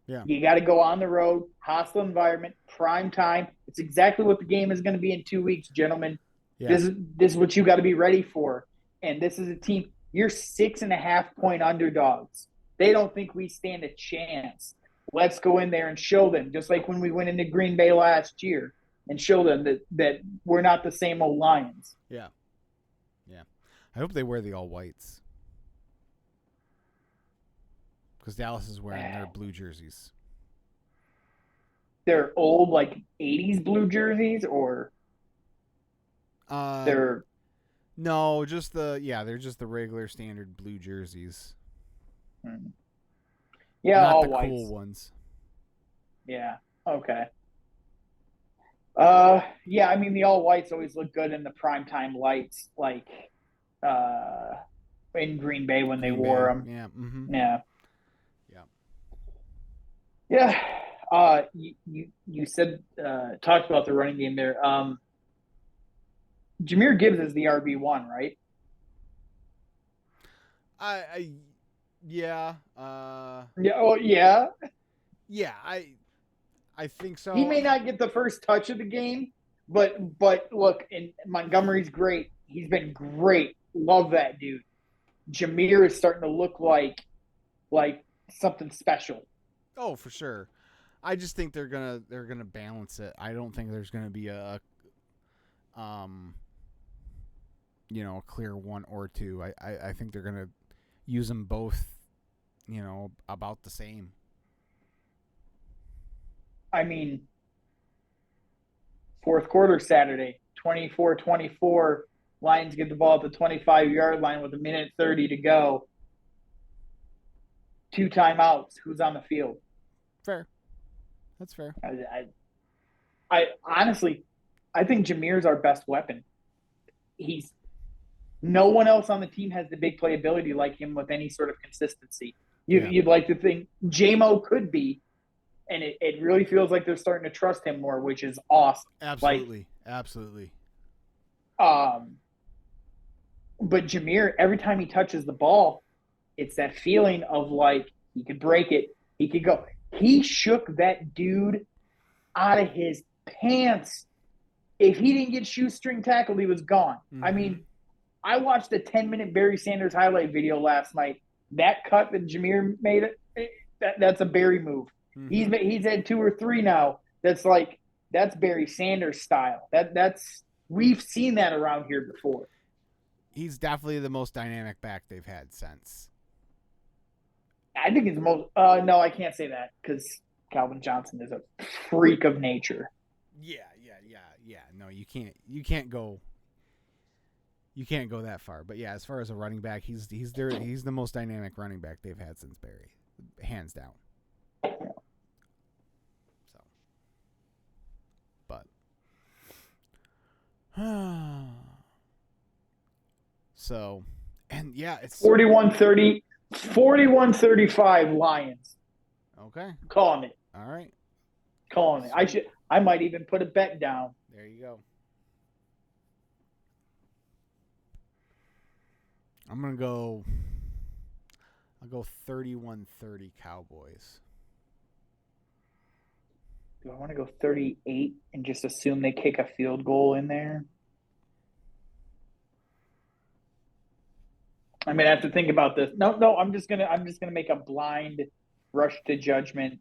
Yeah. You got to go on the road, hostile environment, prime time. It's exactly what the game is going to be in 2 weeks, gentlemen. Yeah. This is what you got to be ready for. And this is a team. You're 6.5-point underdogs. They don't think we stand a chance. Let's go in there and show them, just like when we went into Green Bay last year, and show them that we're not the same old Lions. Yeah. Yeah. I hope they wear the all whites. Because Dallas is wearing their blue jerseys. They're old, like 80s blue jerseys, or they're. No, they're just the regular standard blue jerseys. Yeah, not all the whites. cool ones. Yeah. Okay. Yeah, I mean the all whites always look good in the primetime lights, like in Green Bay when they wore them. Yeah. Mm-hmm. Yeah. Yeah. Yeah. You said talked about the running game there. Jahmyr Gibbs is the RB1, right? Yeah. Yeah. Oh, yeah. Yeah. I think so. He may not get the first touch of the game, but look, and Montgomery's great. He's been great. Love that dude. Jahmyr is starting to look like something special. Oh, for sure. I just think they're gonna balance it. I don't think there's gonna be a a clear one or two. I think they're gonna use them both, about the same. I mean, fourth quarter Saturday, 24-24. Lions get the ball at the 25-yard line with 1:30 to go. 2 timeouts. Who's on the field? Fair. That's fair. I honestly, I think Jahmyr's our best weapon. No one else on the team has the big playability like him with any sort of consistency. You'd like to think J-Mo could be, and it really feels like they're starting to trust him more, which is awesome. Absolutely. Absolutely. But Jahmyr, every time he touches the ball, it's that feeling of like he could break it, he could go. He shook that dude out of his pants. If he didn't get shoestring tackled, he was gone. Mm-hmm. I mean, I watched a 10-minute Barry Sanders highlight video last night. That cut that Jahmyr made, that's a Barry move. Mm-hmm. He's had 2 or 3 now. That's Barry Sanders style. We've seen that around here before. He's definitely the most dynamic back they've had since. I think he's the most. No, I can't say that because Calvin Johnson is a freak of nature. Yeah. No, you can't go that far. But yeah, as far as a running back, he's the most dynamic running back they've had since Barry, hands down. So, but so, and yeah, it's 41-30, 41-35 Lions. okay. Calling it. All right. Calling it. I might even put a bet down. There you go. I'm gonna go. I'll go 31-30 Cowboys. Do I want to go 38 and just assume they kick a field goal in there? I mean, I have to think about this. No, I'm just gonna make a blind rush to judgment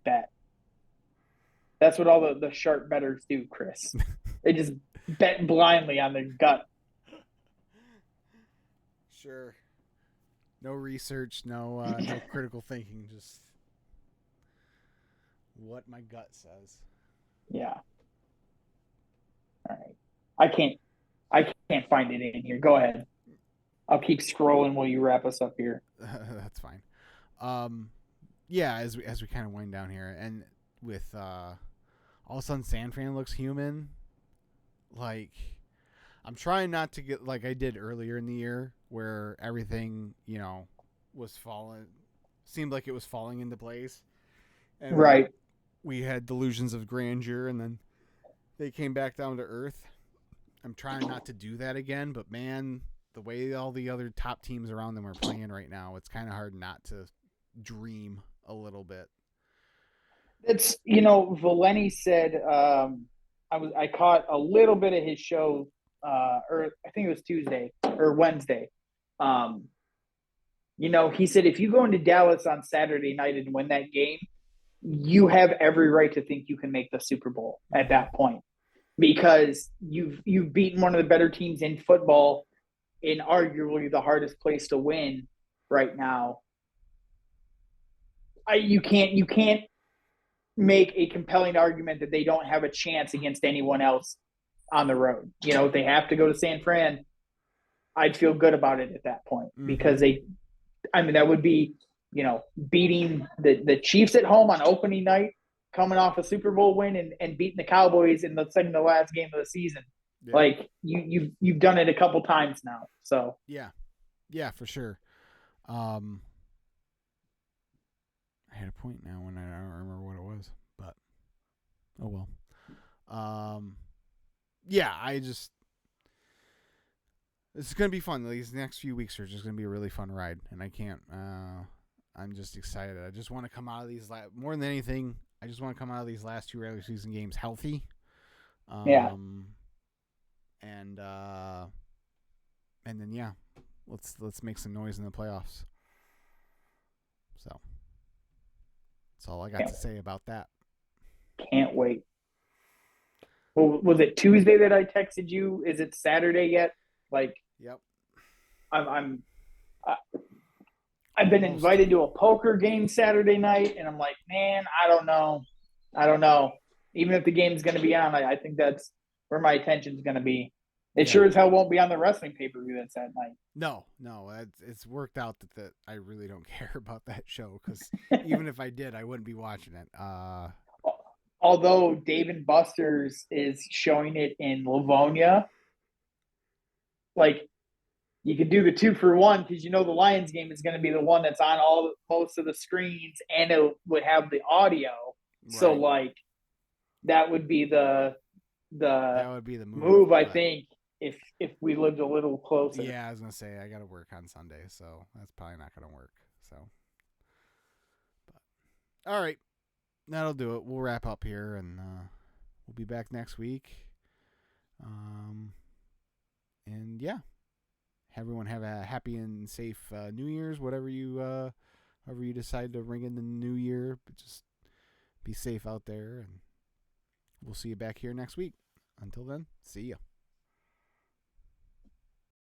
bet. That's what all the sharp bettors do, Chris. They just bet blindly on their gut. Sure. No research, no critical thinking, just what my gut says. Yeah. All right. I can't find it in here. Go ahead. I'll keep scrolling while you wrap us up here. That's fine. Yeah, as we kind of wind down here, and with all of a sudden San Fran looks human. Like, I'm trying not to get like I did earlier in the year, where everything was falling, seemed like it was falling into place, and right. We had delusions of grandeur, and then they came back down to earth. I'm trying not to do that again, but man, the way all the other top teams around them are playing right now, it's kind of hard not to dream a little bit. It's Valeni said I caught a little bit of his show or I think it was Tuesday or Wednesday. He said if you go into Dallas on Saturday night and win that game, you have every right to think you can make the Super Bowl at that point because you've beaten one of the better teams in football in arguably the hardest place to win right now. You can't make a compelling argument that they don't have a chance against anyone else on the road. If they have to go to San Fran, I'd feel good about it at that point because that would be, beating the Chiefs at home on opening night, coming off a Super Bowl win and beating the Cowboys in the second to last game of the season. Yeah. Like you've done it a couple times now. So yeah, for sure. I had a point now and I don't remember what it was, but oh well. Yeah, it's going to be fun. These next few weeks are just going to be a really fun ride, and I'm just excited. I just want to come out of these more than anything. I just want to come out of these last two regular season games healthy. Yeah. And then let's make some noise in the playoffs. So that's all I got to say about that. Can't wait. Well, was it Tuesday that I texted you? Is it Saturday yet? Yep. I've been invited to a poker game Saturday night, and I'm like, man, I don't know. Even if the game's going to be on, I think that's where my attention's going to be. It sure as hell won't be on the wrestling pay-per-view that's that night. No, it's worked out that I really don't care about that show because even if I did, I wouldn't be watching it. Although Dave and Buster's is showing it in Livonia, you could do the 2-for-1 because the Lions game is going to be the one that's on most of the screens and it would have the audio. Right. So that would be the move I think if we lived a little closer. Yeah, I was gonna say I got to work on Sunday, so that's probably not gonna work. So, but all right, that'll do it. We'll wrap up here, and we'll be back next week. And yeah, everyone have a happy and safe New Year's, whatever you decide to ring in the new year. But just be safe out there, and we'll see you back here next week. Until then, see ya.